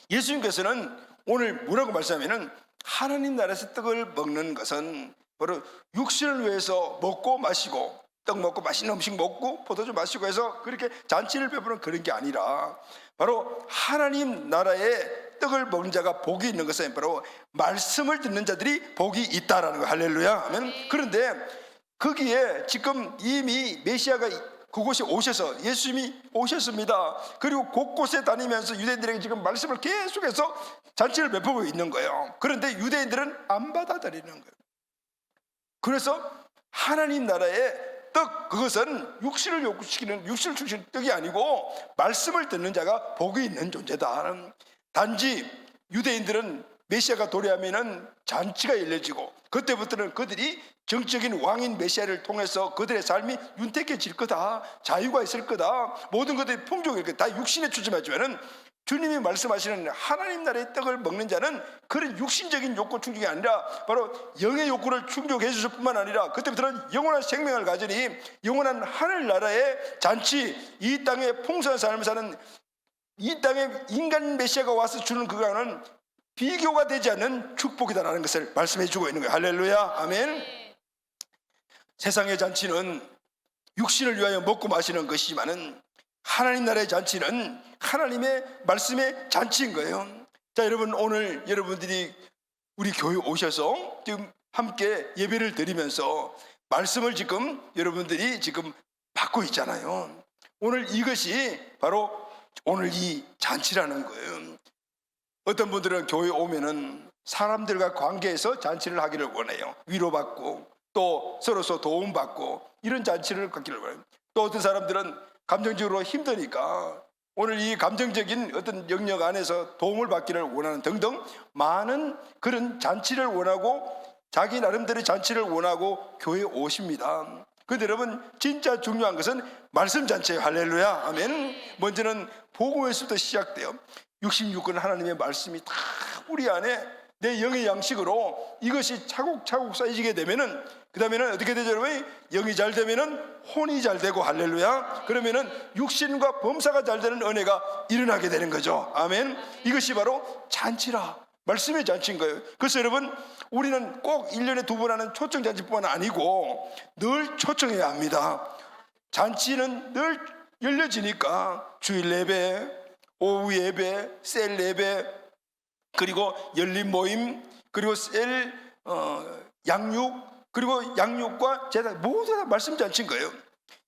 예수님께서는 오늘 뭐라고 말씀하면은 하나님 나라에서 떡을 먹는 것은 바로 육신을 위해서 먹고 마시고, 떡 먹고 맛있는 음식 먹고 포도주 마시고 해서 그렇게 잔치를 베푸는 그런 게 아니라, 바로 하나님 나라의 떡을 먹는 자가 복이 있는 것은 바로 말씀을 듣는 자들이 복이 있다라는 거예요. 할렐루야. 아멘. 그런데 거기에 지금 이미 메시아가 그곳에 오셔서, 예수님이 오셨습니다. 그리고 곳곳에 다니면서 유대인들에게 지금 말씀을 계속해서 잔치를 베푸고 있는 거예요. 그런데 유대인들은 안 받아들이는 거예요. 그래서 하나님 나라의 떡, 그것은 육신을 욕구시키는, 육신을 주시는 떡이 아니고 말씀을 듣는 자가 복이 있는 존재다. 단지 유대인들은 메시아가 도래하면은 잔치가 열려지고 그때부터는 그들이 정적인 왕인 메시아를 통해서 그들의 삶이 윤택해질 거다, 자유가 있을 거다, 모든 것들이 풍족일 거다, 다 육신에 추점하지만은 주님이 말씀하시는 하나님 나라의 떡을 먹는 자는 그런 육신적인 욕구 충족이 아니라 바로 영의 욕구를 충족해 주실 뿐만 아니라 그때부터는 영원한 생명을 가지니 영원한 하늘나라의 잔치, 이 땅에 풍성한 삶을 사는, 이 땅에 인간 메시아가 와서 주는 그거는 비교가 되지 않는 축복이다라는 것을 말씀해 주고 있는 거예요. 할렐루야. 아멘. 세상의 잔치는 육신을 위하여 먹고 마시는 것이지만은 하나님 나라의 잔치는 하나님의 말씀의 잔치인 거예요. 자, 여러분, 오늘 여러분들이 우리 교회 오셔서 지금 함께 예배를 드리면서 말씀을 지금 여러분들이 지금 받고 있잖아요. 오늘 이것이 바로 오늘 이 잔치라는 거예요. 어떤 분들은 교회 오면은 사람들과 관계에서 잔치를 하기를 원해요. 위로받고 또 서로서 도움받고 이런 잔치를 갖기를 원해요. 또 어떤 사람들은 감정적으로 힘드니까 오늘 이 감정적인 어떤 영역 안에서 도움을 받기를 원하는 등등 많은 그런 잔치를 원하고 자기 나름대로 잔치를 원하고 교회에 오십니다. 그런데 여러분 진짜 중요한 것은 말씀 잔치예요. 할렐루야 아멘. 먼저는 복음에서부터 시작돼요. 66권 하나님의 말씀이 다 우리 안에 내 영의 양식으로 이것이 차곡차곡 쌓여지게 되면은 그 다음에는 어떻게 되죠 여러분? 영이 잘 되면은 혼이 잘 되고 할렐루야. 그러면은 육신과 범사가 잘 되는 은혜가 일어나게 되는 거죠. 아멘. 이것이 바로 잔치라. 말씀의 잔치인 거예요. 그래서 여러분 우리는 꼭 1년에 2번 하는 초청 잔치뿐만 아니고 늘 초청해야 합니다. 잔치는 늘 열려지니까 주일 예배, 오후 예배, 셀 예배, 그리고 열린 모임, 그리고 셀 양육, 그리고 양육과 제단 모두 다 말씀 잔치인 거예요.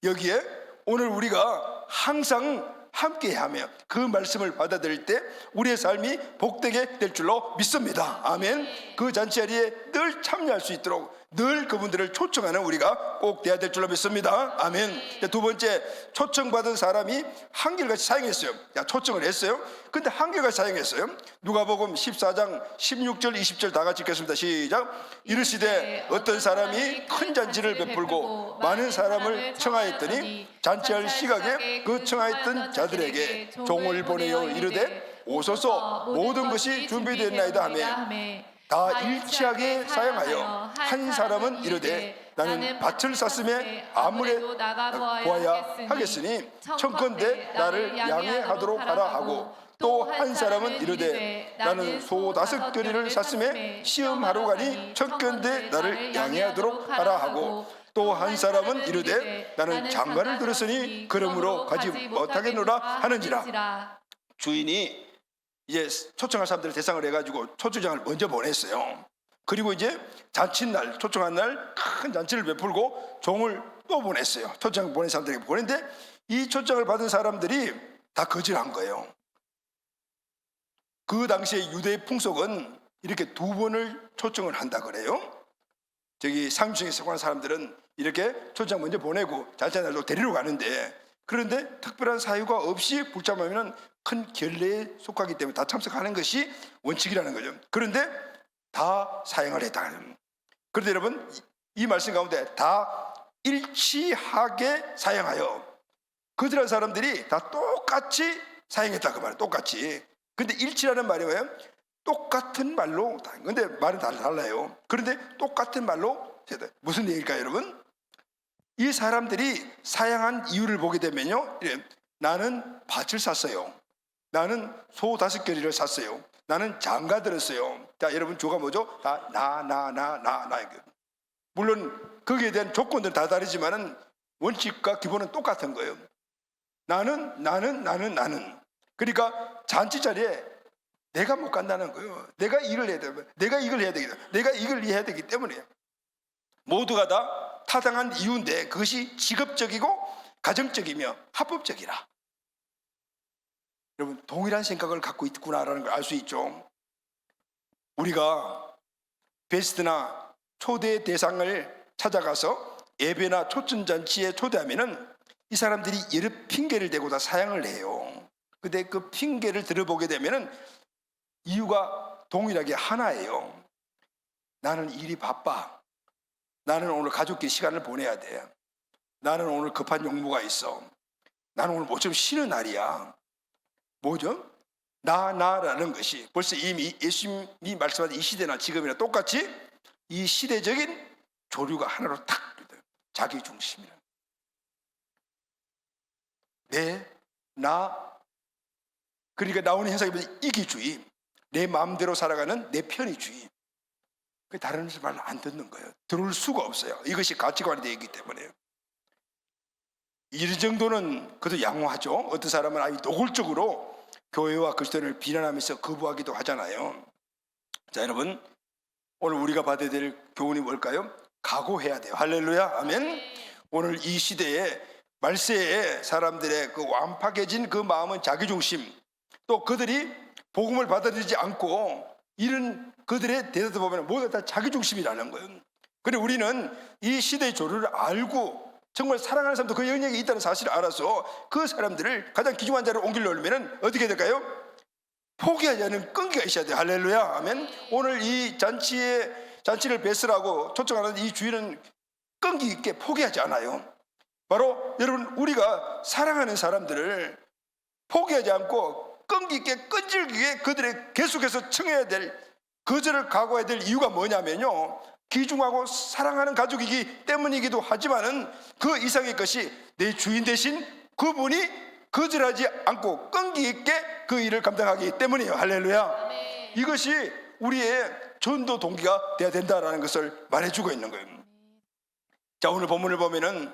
여기에 오늘 우리가 항상 함께하며 그 말씀을 받아들일 때 우리의 삶이 복되게 될 줄로 믿습니다. 아멘. 그 잔치 자리에 늘 참여할 수 있도록 늘 그분들을 초청하는 우리가 꼭 돼야 될 줄로 믿습니다. 아멘. 두 번째, 초청받은 사람이 한결같이 사용했어요. 초청을 했어요. 근데 한결같이 사용했어요. 누가복음 14장 16절 20절 다 같이 읽겠습니다. 시작. 이르시되 어떤 사람이 큰 잔치를 베풀고 많은 사람을 청하였더니 잔치할 시각에 그 청하였던 자들에게 종을 보내어 이르되 오소서 모든 것이 준비되었나이다 하며 다 일치하게 사용하여 한 사람은 이르되 나는 밭을 샀음에 아무래도 보아야 하겠으니 청컨대 나를 양해하도록 하라 하고 또 한 사람은 이르되 나는 소 5 샀음에 시험하러 가니 청컨대 나를 양해하도록 하라 하고 또 한 사람은 이르되 나는 장가를 들었으니 그러므로 가지 못하겠노라 하는지라. 주인이 이제 초청할 사람들을 대상을 해가지고 초청장을 먼저 보냈어요. 그리고 이제 잔칫날, 초청한 날 큰 잔치를 베풀고 종을 또 보냈어요. 초청 보낸 사람들에게 보냈는데 이 초청을 받은 사람들이 다 거절한 거예요. 그 당시에 유대의 풍속은 이렇게 2번을 초청을 한다 그래요. 저기 상중에 속한 사람들은 이렇게 초청 먼저 보내고 잔치날도 데리러 가는데, 그런데 특별한 사유가 없이 불참하면 큰 결례에 속하기 때문에 다 참석하는 것이 원칙이라는 거죠. 그런데 다 사용을 했다. 그런데 여러분 이 말씀 가운데 다 일치하게 사용하여 그들한 사람들이 다 똑같이 사용했다 그 말이에요. 똑같이. 근데 일치라는 말이 뭐예요? 똑같은 말로. 근데 말은 달라요. 그런데 똑같은 말로 무슨 얘기일까요 여러분? 이 사람들이 사용한 이유를 보게 되면요, 나는 밭을 샀어요. 나는 소 5 샀어요. 나는 장가 들었어요. 자, 여러분 주가 뭐죠? 다 나. 물론 거기에 대한 조건들은 다 다르지만은 원칙과 기본은 똑같은 거예요. 나는. 그러니까 잔치 자리에 내가 못 간다는 거예요. 내가 이걸 해야 돼. 내가 이걸 해야 되겠다. 내가 이걸 해야 되기 때문에 모두가 다 타당한 이유인데 그것이 직업적이고 가정적이며 합법적이라. 여러분 동일한 생각을 갖고 있구나라는 걸 알 수 있죠. 우리가 베스트나 초대 대상을 찾아가서 예배나 초청잔치에 초대하면은 이 사람들이 여러 핑계를 대고 다 사양을 해요. 근데 그 핑계를 들어보게 되면은 이유가 동일하게 하나예요. 나는 일이 바빠. 나는 오늘 가족끼리 시간을 보내야 돼. 나는 오늘 급한 용무가 있어. 나는 오늘 모처럼 쉬는 날이야. 뭐죠? 나라는 것이 벌써 이미 예수님이 말씀하신 이 시대나 지금이나 똑같이 이 시대적인 조류가 하나로 탁 자기 중심이라. 나. 그러니까 나오는 현상이 뭐냐? 이기주의. 내 마음대로 살아가는 내 편의주의. 다른 말 안 듣는 거예요. 들을 수가 없어요. 이것이 가치관이 되어 있기 때문에. 이 정도는 그래도 양호하죠. 어떤 사람은 아주 노골적으로 교회와 그리스도인을 비난하면서 거부하기도 하잖아요. 자, 여러분 오늘 우리가 받아야 될 교훈이 뭘까요? 각오해야 돼요. 할렐루야, 아멘. 오늘 이 시대에 말세에 사람들의 그 완팍해진 그 마음은 자기중심, 또 그들이 복음을 받아들이지 않고 이런 그들의 대답을 보면 모두 다 자기 중심이라는 거예요. 그런데 우리는 이 시대의 조류를 알고 정말 사랑하는 사람도 그 영역이 있다는 사실을 알아서 그 사람들을 가장 귀중한 자를 옮기려면 어떻게 될까요? 포기하지 않는 끈기가 있어야 돼요. 할렐루야, 아멘. 오늘 이 잔치를 베스라고 초청하는 이 주인은 끈기 있게 포기하지 않아요. 바로 여러분, 우리가 사랑하는 사람들을 포기하지 않고 끈기 있게 끈질기게 그들의 계속해서 청해야 될, 거절을 각오해야 될 이유가 뭐냐면요, 귀중하고 사랑하는 가족이기 때문이기도 하지만은 그 이상의 것이 내 주인 대신 그분이 거절하지 않고 끈기 있게 그 일을 감당하기 때문이에요. 할렐루야. 네. 이것이 우리의 전도 동기가 돼야 된다라는 것을 말해주고 있는 거예요. 자, 오늘 본문을 보면은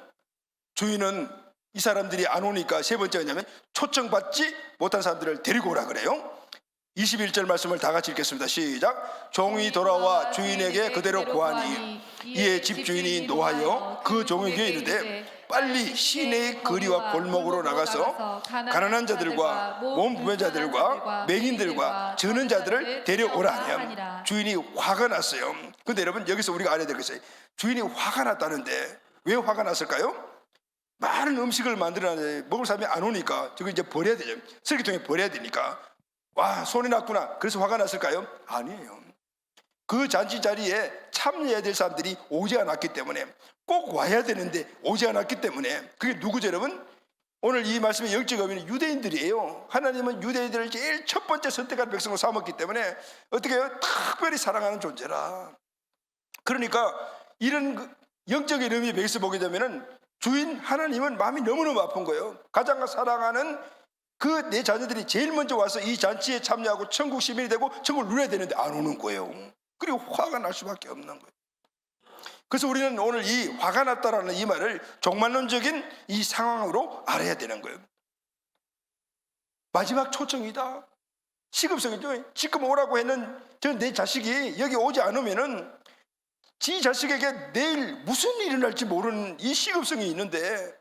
주인은 이 사람들이 안 오니까 세 번째가 뭐냐면 초청받지 못한 사람들을 데리고 오라 그래요. 21절 말씀을 다 같이 읽겠습니다. 시작. 종이 돌아와 주인에게 그대로 구하니 이에 집주인이 노하여 그 종에게 이르되 빨리 시내의 거리와 골목으로 나가서 가난한 자들과 몸 부유자들과 맹인들과 저는 자들을 데려오라 하냐. 주인이 화가 났어요. 근데 여러분, 여기서 우리가 알아야 될 것이, 주인이 화가 났다는데 왜 화가 났을까요? 많은 음식을 만들어놨는데 먹을 사람이 안 오니까 저거 이제 버려야 되죠. 쓰레기통에 버려야 되니까. 와, 손이 났구나. 그래서 화가 났을까요? 아니에요. 그 잔치 자리에 참여해야 될 사람들이 오지 않았기 때문에, 꼭 와야 되는데 오지 않았기 때문에, 그게 누구죠 여러분? 오늘 이 말씀의 영적 의미는 유대인들이에요. 하나님은 유대인들을 제일 첫 번째 선택한 백성으로 삼았기 때문에 어떻게 해요? 특별히 사랑하는 존재라. 그러니까 이런 영적인 의미의 베이스 보게 되면은 주인 하나님은 마음이 너무너무 아픈 거예요. 가장 사랑하는 그 내 자녀들이 제일 먼저 와서 이 잔치에 참여하고 천국 시민이 되고 천국을 누려야 되는데 안 오는 거예요. 그리고 화가 날 수밖에 없는 거예요. 그래서 우리는 오늘 이 화가 났다라는 이 말을 종말론적인 이 상황으로 알아야 되는 거예요. 마지막 초청이다. 시급성이죠. 지금 오라고 했는 저 내 자식이 여기 오지 않으면은 지 자식에게 내일 무슨 일이 일어날지 모르는 이 시급성이 있는데,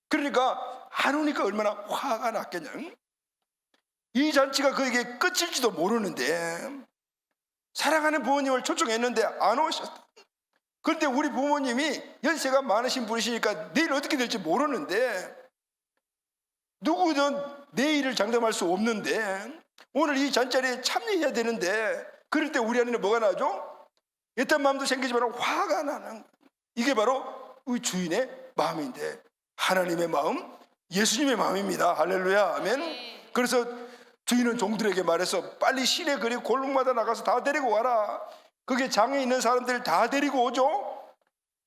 그러니까 안 오니까 얼마나 화가 났겠냐. 이 잔치가 그에게 끝일지도 모르는데 사랑하는 부모님을 초청했는데 안 오셨다. 그런데 우리 부모님이 연세가 많으신 분이시니까 내일 어떻게 될지 모르는데, 누구든 내일을 장담할 수 없는데 오늘 이 잔자리에 참여해야 되는데, 그럴 때 우리 안에는 뭐가 나죠? 애탄 마음도 생기지만 화가 나는 거예요. 이게 바로 우리 주인의 마음인데, 하나님의 마음, 예수님의 마음입니다. 할렐루야, 아멘. 그래서 주인은 종들에게 말해서 빨리 시내 거리 골목마다 나가서 다 데리고 와라. 거기에 장애 있는 사람들 다 데리고 오죠.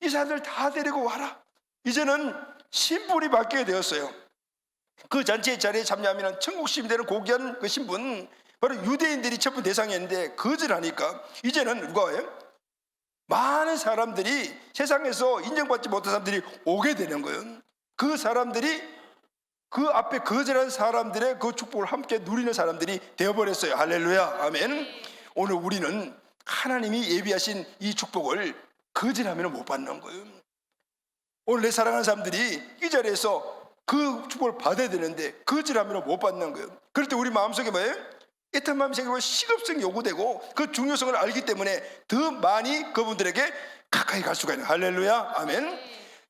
이 사람들 다 데리고 와라. 이제는 신분이 바뀌게 되었어요. 그 잔치의 자리에 참여하면 천국 시민이 되는 고귀한 그 신분, 바로 유대인들이 첫 번째 대상이었는데 거절하니까 이제는 누가 해요? 많은 사람들이, 세상에서 인정받지 못한 사람들이 오게 되는 거예요. 그 사람들이 그 앞에 거절한 사람들의 그 축복을 함께 누리는 사람들이 되어버렸어요. 할렐루야, 아멘. 오늘 우리는 하나님이 예비하신 이 축복을 거절하면 못 받는 거예요. 오늘 내 사랑하는 사람들이 이 자리에서 그 축복을 받아야 되는데 거절하면 못 받는 거예요. 그럴 때 우리 마음속에 뭐예요? 애탄 마음이 생기고 시급성이 요구되고 그 중요성을 알기 때문에 더 많이 그분들에게 가까이 갈 수가 있는, 할렐루야, 아멘.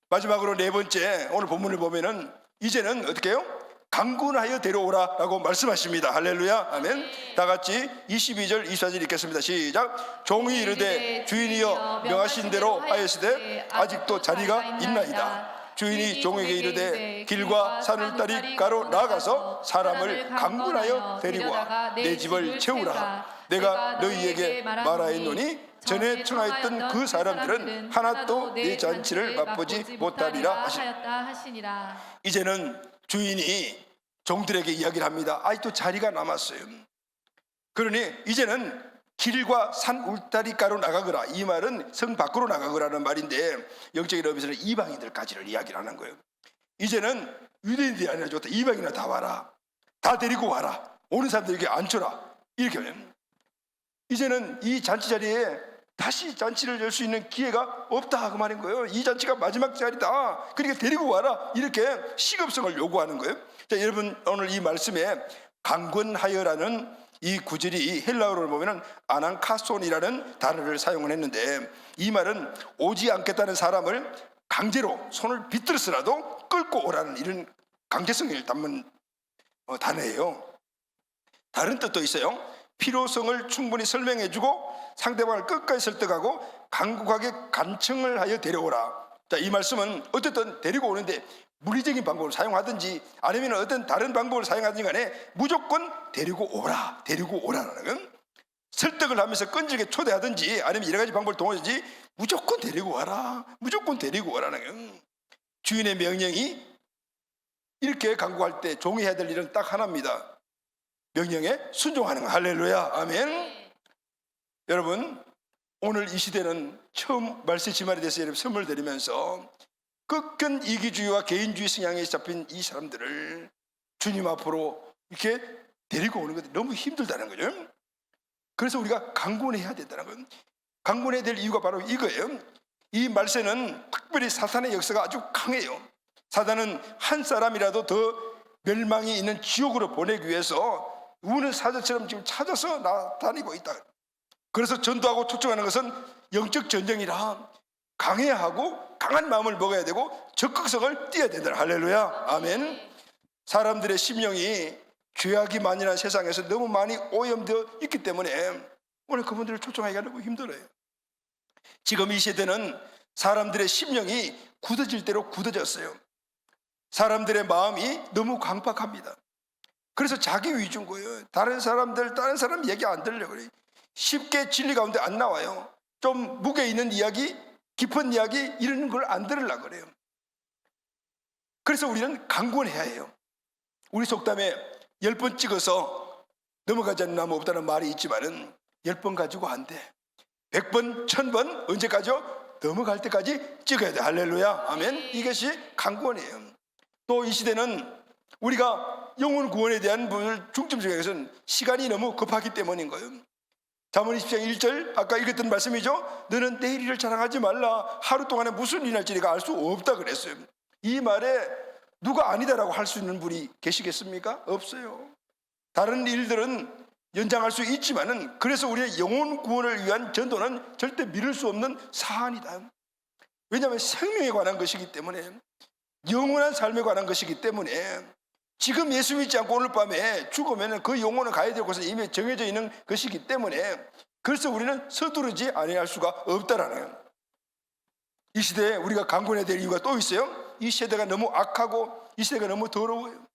마지막으로 네 번째, 오늘 본문을 보면은 이제는 어떻게 해요? 강군하여 데려오라 라고 말씀하십니다. 할렐루야, 아멘. 다 같이 22절 24절 읽겠습니다. 시작. 종이 이르되 주인이여 명하신 대로 하였으되 아직도 자리가 있나이다. 주인이 종에게 이르되 길과 산을 따리 가로 나아가서 사람을 강군하여 데리고 와 내 집을 채우라. 내가 너희에게 말하였노니 전에 청하였던 그 사람들은 하나도 내 잔치를 맛보지 못하리라 하시니라. 이제는 주인이 종들에게 이야기를 합니다. 아직도 자리가 남았어요. 그러니 이제는 길과 산 울타리가로 나가거라. 이 말은 성 밖으로 나가거라는 말인데, 영적인 의미에서는 이방인들까지를 이야기를 하는 거예요. 이제는 유대인들이 아니라 좋다, 이방인이나 다 와라. 다 데리고 와라. 오는 사람들에게 앉혀라. 이렇게 하면 이제는 이 잔치 자리에 다시 잔치를 열 수 있는 기회가 없다, 그 말인 거예요. 이 잔치가 마지막 자리다. 그러니까 데리고 와라. 이렇게 시급성을 요구하는 거예요. 자, 여러분, 오늘 이 말씀에 강권하여라는 이 구절이 헬라어를 보면은 아난카손이라는 단어를 사용을 했는데, 이 말은 오지 않겠다는 사람을 강제로 손을 비틀어서라도 끌고 오라는 이런 강제성을 담은 단어예요. 다른 뜻도 있어요. 필요성을 충분히 설명해주고 상대방을 끝까지 설득하고 강국하게 간청을 하여 데려오라. 자, 이 말씀은 어쨌든 데리고 오는데 물리적인 방법을 사용하든지 아니면 어떤 다른 방법을 사용하든지 간에 무조건 데리고 오라는 건, 설득을 하면서 끈질게 초대하든지 아니면 여러 가지 방법을 동원하든지 무조건 데리고 오라는 건, 주인의 명령이 이렇게 강구할 때 종이 해야 될 일은 딱 하나입니다. 명령에 순종하는 거. 할렐루야, 아멘. 여러분, 오늘 이 시대는 처음 말세 지말에 대해서 여러분 선물 드리면서 꺾은 이기주의와 개인주의 성향에 잡힌 이 사람들을 주님 앞으로 이렇게 데리고 오는 것이 너무 힘들다는 거죠. 그래서 우리가 강권해야 된다는 거예요. 강권해야 될 이유가 바로 이거예요. 이 말세는 특별히 사탄의 역사가 아주 강해요. 사단은 한 사람이라도 더 멸망이 있는 지옥으로 보내기 위해서 우는 사자처럼 지금 찾아서 나다니고 있다. 그래서 전도하고 초청하는 것은 영적 전쟁이라 강해야 하고 강한 마음을 먹어야 되고 적극성을 띄어야 된다. 할렐루야, 아멘. 사람들의 심령이 죄악이 만연한 세상에서 너무 많이 오염되어 있기 때문에 오늘 그분들을 초청하기가 너무 힘들어요. 지금 이 시대는 사람들의 심령이 굳어질 대로 굳어졌어요. 사람들의 마음이 너무 강박합니다. 그래서 자기 위주인 거예요. 다른 사람 얘기 안 들으려고 그래요. 쉽게 진리 가운데 안 나와요. 좀 무게 있는 이야기, 깊은 이야기 이런 걸 안 들으려고 그래요. 그래서 우리는 강권해야 해요. 우리 속담에 10번 찍어서 넘어가지 않는 나무 없다는 말이 있지만은 10번 가지고 안 돼. 100번, 1000번 언제까지요? 넘어갈 때까지 찍어야 돼. 할렐루야, 아멘. 이것이 강권이에요. 또 이 시대는 우리가 영혼 구원에 대한 중점 중에서는 시간이 너무 급하기 때문인 거예요. 잠언 20장 1절 아까 읽었던 말씀이죠. 너는 내일 일을 자랑하지 말라. 하루 동안에 무슨 일이 날지 네가 알 수 없다 그랬어요. 이 말에 누가 아니다라고 할 수 있는 분이 계시겠습니까? 없어요. 다른 일들은 연장할 수 있지만은 그래서 우리의 영혼 구원을 위한 전도는 절대 미룰 수 없는 사안이다. 왜냐하면 생명에 관한 것이기 때문에, 영원한 삶에 관한 것이기 때문에, 지금 예수 믿지 않고 오늘 밤에 죽으면 그 영혼은 가야 될 곳은 이미 정해져 있는 것이기 때문에, 그래서 우리는 서두르지 아니할 수가 없다라는, 이 시대에 우리가 강권해야 될 이유가 또 있어요. 이 세대가 너무 악하고 이 세대가 너무 더러워요.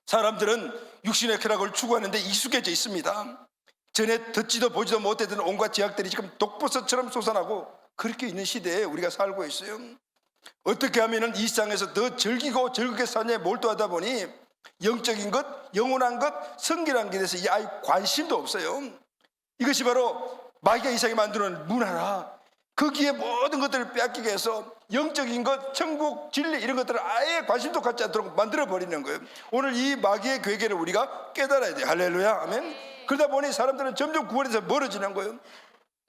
사람들은 육신의 쾌락을 추구하는데 익숙해져 있습니다. 전에 듣지도 보지도 못했던 온갖 제약들이 지금 독버섯처럼 솟아나고 그렇게 있는 시대에 우리가 살고 있어요. 어떻게 하면 이 세상에서 더 즐기고 즐겁게 사냐에 몰두하다 보니 영적인 것, 영원한 것, 성결한 것에 대해서 아예 관심도 없어요. 이것이 바로 마귀가 이 세상에 만드는 문화라. 거기에 모든 것들을 빼앗기게 해서 영적인 것, 천국, 진리 이런 것들을 아예 관심도 갖지 않도록 만들어버리는 거예요. 오늘 이 마귀의 괴계를 우리가 깨달아야 돼요. 할렐루야, 아멘. 그러다 보니 사람들은 점점 구원에서 멀어지는 거예요.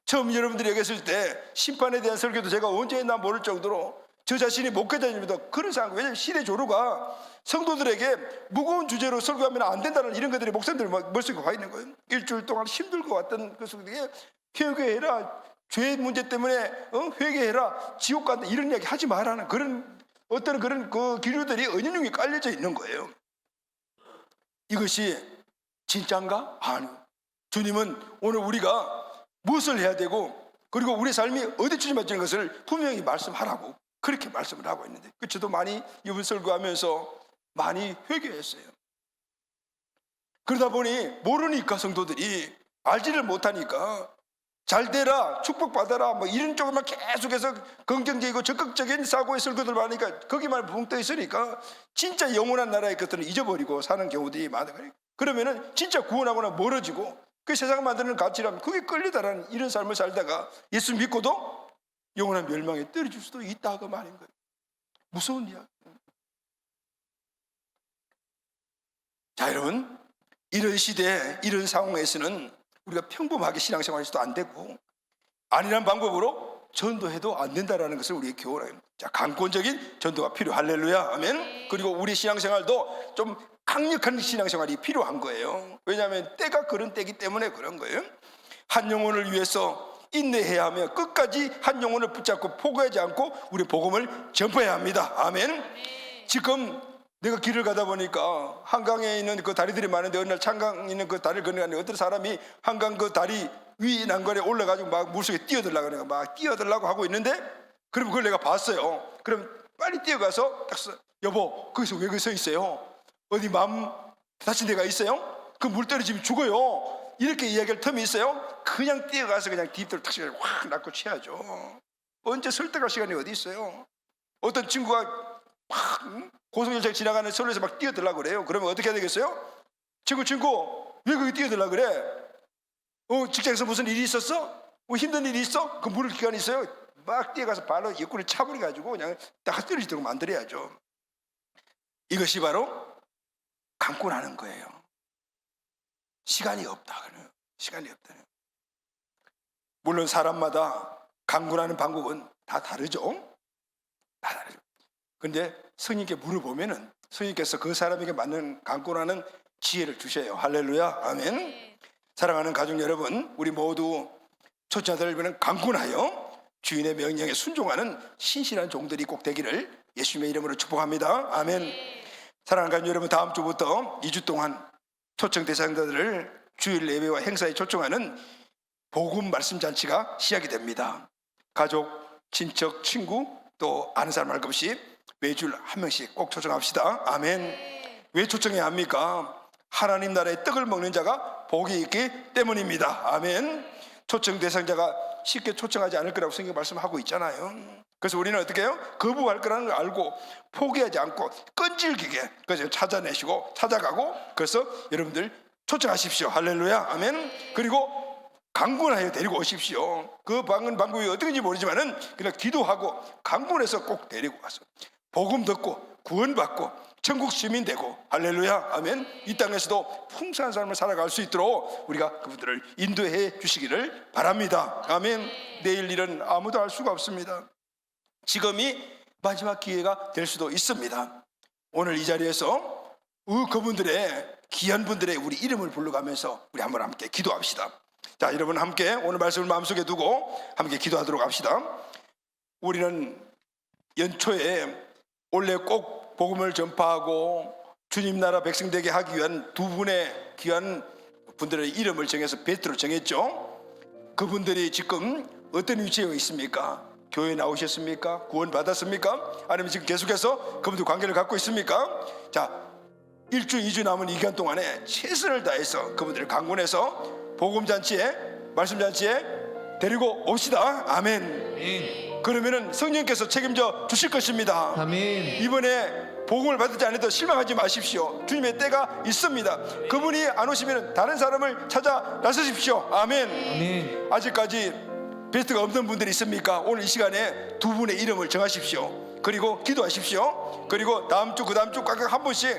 처음 여러분들이 여기 있을 때 심판에 대한 설교도 제가 언제 했나 모를 정도로 저 자신이 목회자님도 그런 상황. 왜냐하면 시대 조류가 성도들에게 무거운 주제로 설교하면 안 된다는 이런 것들이 목사님들 머릿속에 와 있는 거예요. 일주일 동안 힘들고 왔던 그 속에 회개해라, 죄 문제 때문에 회개해라, 지옥 간다 이런 이야기 하지 말라는 그런 어떤 그런 그 기류들이 은연중에 깔려져 있는 거예요. 이것이 진짜인가? 아니요. 주님은 오늘 우리가 무엇을 해야 되고 그리고 우리 삶이 어디 추진받는 것을 분명히 말씀하라고 그렇게 말씀을 하고 있는데, 저도 많이 이번 설교하면서 많이 회개했어요. 그러다 보니 모르니까 성도들이 알지를 못하니까 잘 되라, 축복받아라 뭐 이런 쪽으로만 계속해서 긍정적이고 적극적인 사고의 설교들 많으니까 거기만 붕 떠 있으니까 진짜 영원한 나라의 것들은 잊어버리고 사는 경우들이 많아요. 그러면은 진짜 구원하거나 멀어지고 그 세상 만드는 가치라면 그게 끌리다라는 이런 삶을 살다가 예수 믿고도 영원한 멸망에 떨어질 수도 있다 그 말인 거예요. 무서운 이야기. 자, 여러분, 이런 시대, 이런 상황에서는 우리가 평범하게 신앙생활 해서도 안 되고 아니란 방법으로 전도해도 안 된다라는 것을 우리에게 교훈해요. 자, 강권적인 전도가 필요. 할렐루야, 아멘. 그리고 우리 신앙생활도 좀 강력한 신앙생활이 필요한 거예요. 왜냐하면 때가 그런 때이기 때문에 그런 거예요. 한 영혼을 위해서 인내해야 하며 끝까지 한 영혼을 붙잡고 포기하지 않고 우리 복음을 전파해야 합니다. 아멘. 지금 내가 길을 가다 보니까 한강에 있는 그 다리들이 많은데 어느 날 창강에 있는 그 다리를 건너가는데 어떤 사람이 한강 그 다리 위 난간에 올라가지고 막 물속에 뛰어들라고 그래요. 막 뛰어들라고 하고 있는데, 그럼 그걸 내가 봤어요. 그럼 빨리 뛰어가서 딱 여보, 거기서 왜 그 서 있어요? 어디 마음 다친 데가 있어요? 그 물 떨어지면 죽어요. 이렇게 이야기할 틈이 있어요? 그냥 뛰어가서 그냥 딥들 탁 확 낚고 치야죠. 언제 설득할 시간이 어디 있어요? 어떤 친구가 막 고속열차 지나가는 선로에서 막 뛰어들라고 그래요. 그러면 어떻게 해야 되겠어요? 친구 왜 거기 뛰어들라 그래? 직장에서 무슨 일이 있었어? 뭐 힘든 일이 있어? 그 물을 기간이 있어요? 막 뛰어가서 발로 옆구리 차버려가지고 그냥 딱 떨어지도록 만들어야죠. 이것이 바로 강권하는 거예요. 시간이 없다. 시간이 없다. 물론 사람마다 강권하는 방법은 다 다르죠. 다 다르죠. 근데 성령님께 물어보면은 성령님께서 그 사람에게 맞는 강권하는 지혜를 주셔요. 할렐루야, 아멘. 사랑하는 가족 여러분, 우리 모두 초청자들을 위해 강권하여 주인의 명령에 순종하는 신실한 종들이 꼭 되기를 예수님의 이름으로 축복합니다. 아멘. 사랑하는 가족 여러분, 다음 주부터 2주 동안 초청 대상자들을 주일 예배와 행사에 초청하는 복음 말씀 잔치가 시작이 됩니다. 가족, 친척, 친구 또 아는 사람 할 것 없이 매주 한 명씩 꼭 초청합시다. 아멘. 왜 초청해야 합니까? 하나님 나라의 떡을 먹는 자가 복이 있기 때문입니다. 아멘. 초청 대상자가 쉽게 초청하지 않을 거라고 성경 말씀하고 있잖아요. 그래서 우리는 어떻게 해요? 거부할 거라는 걸 알고 포기하지 않고 끈질기게 그래서 찾아내시고 찾아가고, 그래서 여러분들 초청하십시오. 할렐루야, 아멘. 그리고 강권하여 데리고 오십시오. 그 방법이 어떤지 모르지만은 그냥 기도하고 강권해서 꼭 데리고 와서 복음 듣고 구원받고 천국 시민 되고, 할렐루야, 아멘. 이 땅에서도 풍성한 삶을 살아갈 수 있도록 우리가 그분들을 인도해 주시기를 바랍니다. 아멘. 내일 일은 아무도 알 수가 없습니다. 지금이 마지막 기회가 될 수도 있습니다. 오늘 이 자리에서 그분들의 귀한 분들의 우리 이름을 불러가면서 우리 한번 함께 기도합시다. 자, 여러분 함께 오늘 말씀을 마음속에 두고 함께 기도하도록 합시다. 우리는 연초에 원래 꼭 복음을 전파하고 주님 나라 백성 되게 하기 위한 두 분의 귀한 분들의 이름을 정해서 베트로 정했죠. 그분들이 지금 어떤 위치에 있습니까? 교회에 나오셨습니까? 구원 받았습니까? 아니면 지금 계속해서 그분들 관계를 갖고 있습니까? 자, 1주 2주 남은 이 기간 동안에 최선을 다해서 그분들을 강권해서 복음잔치에 말씀잔치에 데리고 옵시다. 아멘. 그러면은 성령께서 책임져 주실 것입니다. 아멘. 이번에 복음을 받지 않아도 실망하지 마십시오. 주님의 때가 있습니다. 그분이 안 오시면 다른 사람을 찾아 나서십시오. 아멘. 아멘. 아직까지 베스트가 없는 분들이 있습니까? 오늘 이 시간에 두 분의 이름을 정하십시오. 그리고 기도하십시오. 그리고 다음 주 그 다음 주 각각 한 번씩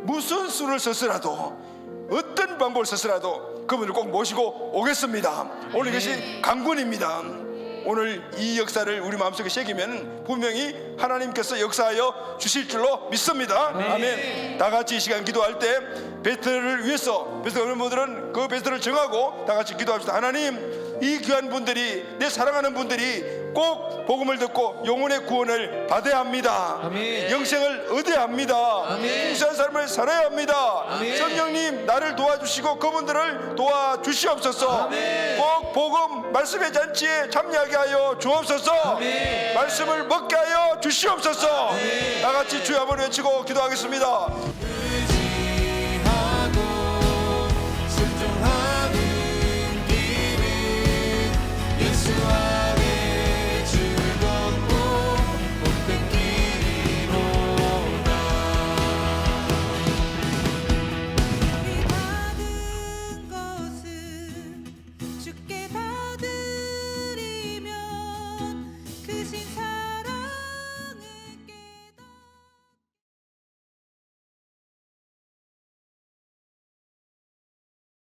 무슨 수를 썼으라도 어떤 방법을 썼으라도 그분을 꼭 모시고 오겠습니다. 오늘 이것이 강권입니다. 오늘 이 역사를 우리 마음속에 새기면 분명히 하나님께서 역사하여 주실 줄로 믿습니다. 아멘. 다 같이 이 시간 기도할 때 베스트를 위해서 베스트 여러분들은 그 베스트를 정하고 다 같이 기도합시다. 하나님, 이 귀한 분들이, 내 사랑하는 분들이 꼭 복음을 듣고 영혼의 구원을 받아야 합니다. 아멘. 영생을 얻어야 합니다. 풍성한 삶을 살아야 합니다. 아멘. 성령님, 나를 도와주시고 그분들을 도와주시옵소서. 아멘. 꼭 복음 말씀의 잔치에 참여하게 하여 주옵소서. 아멘. 말씀을 먹게 하여 주시옵소서. 아멘. 다 같이 주여 한번 외치고 기도하겠습니다.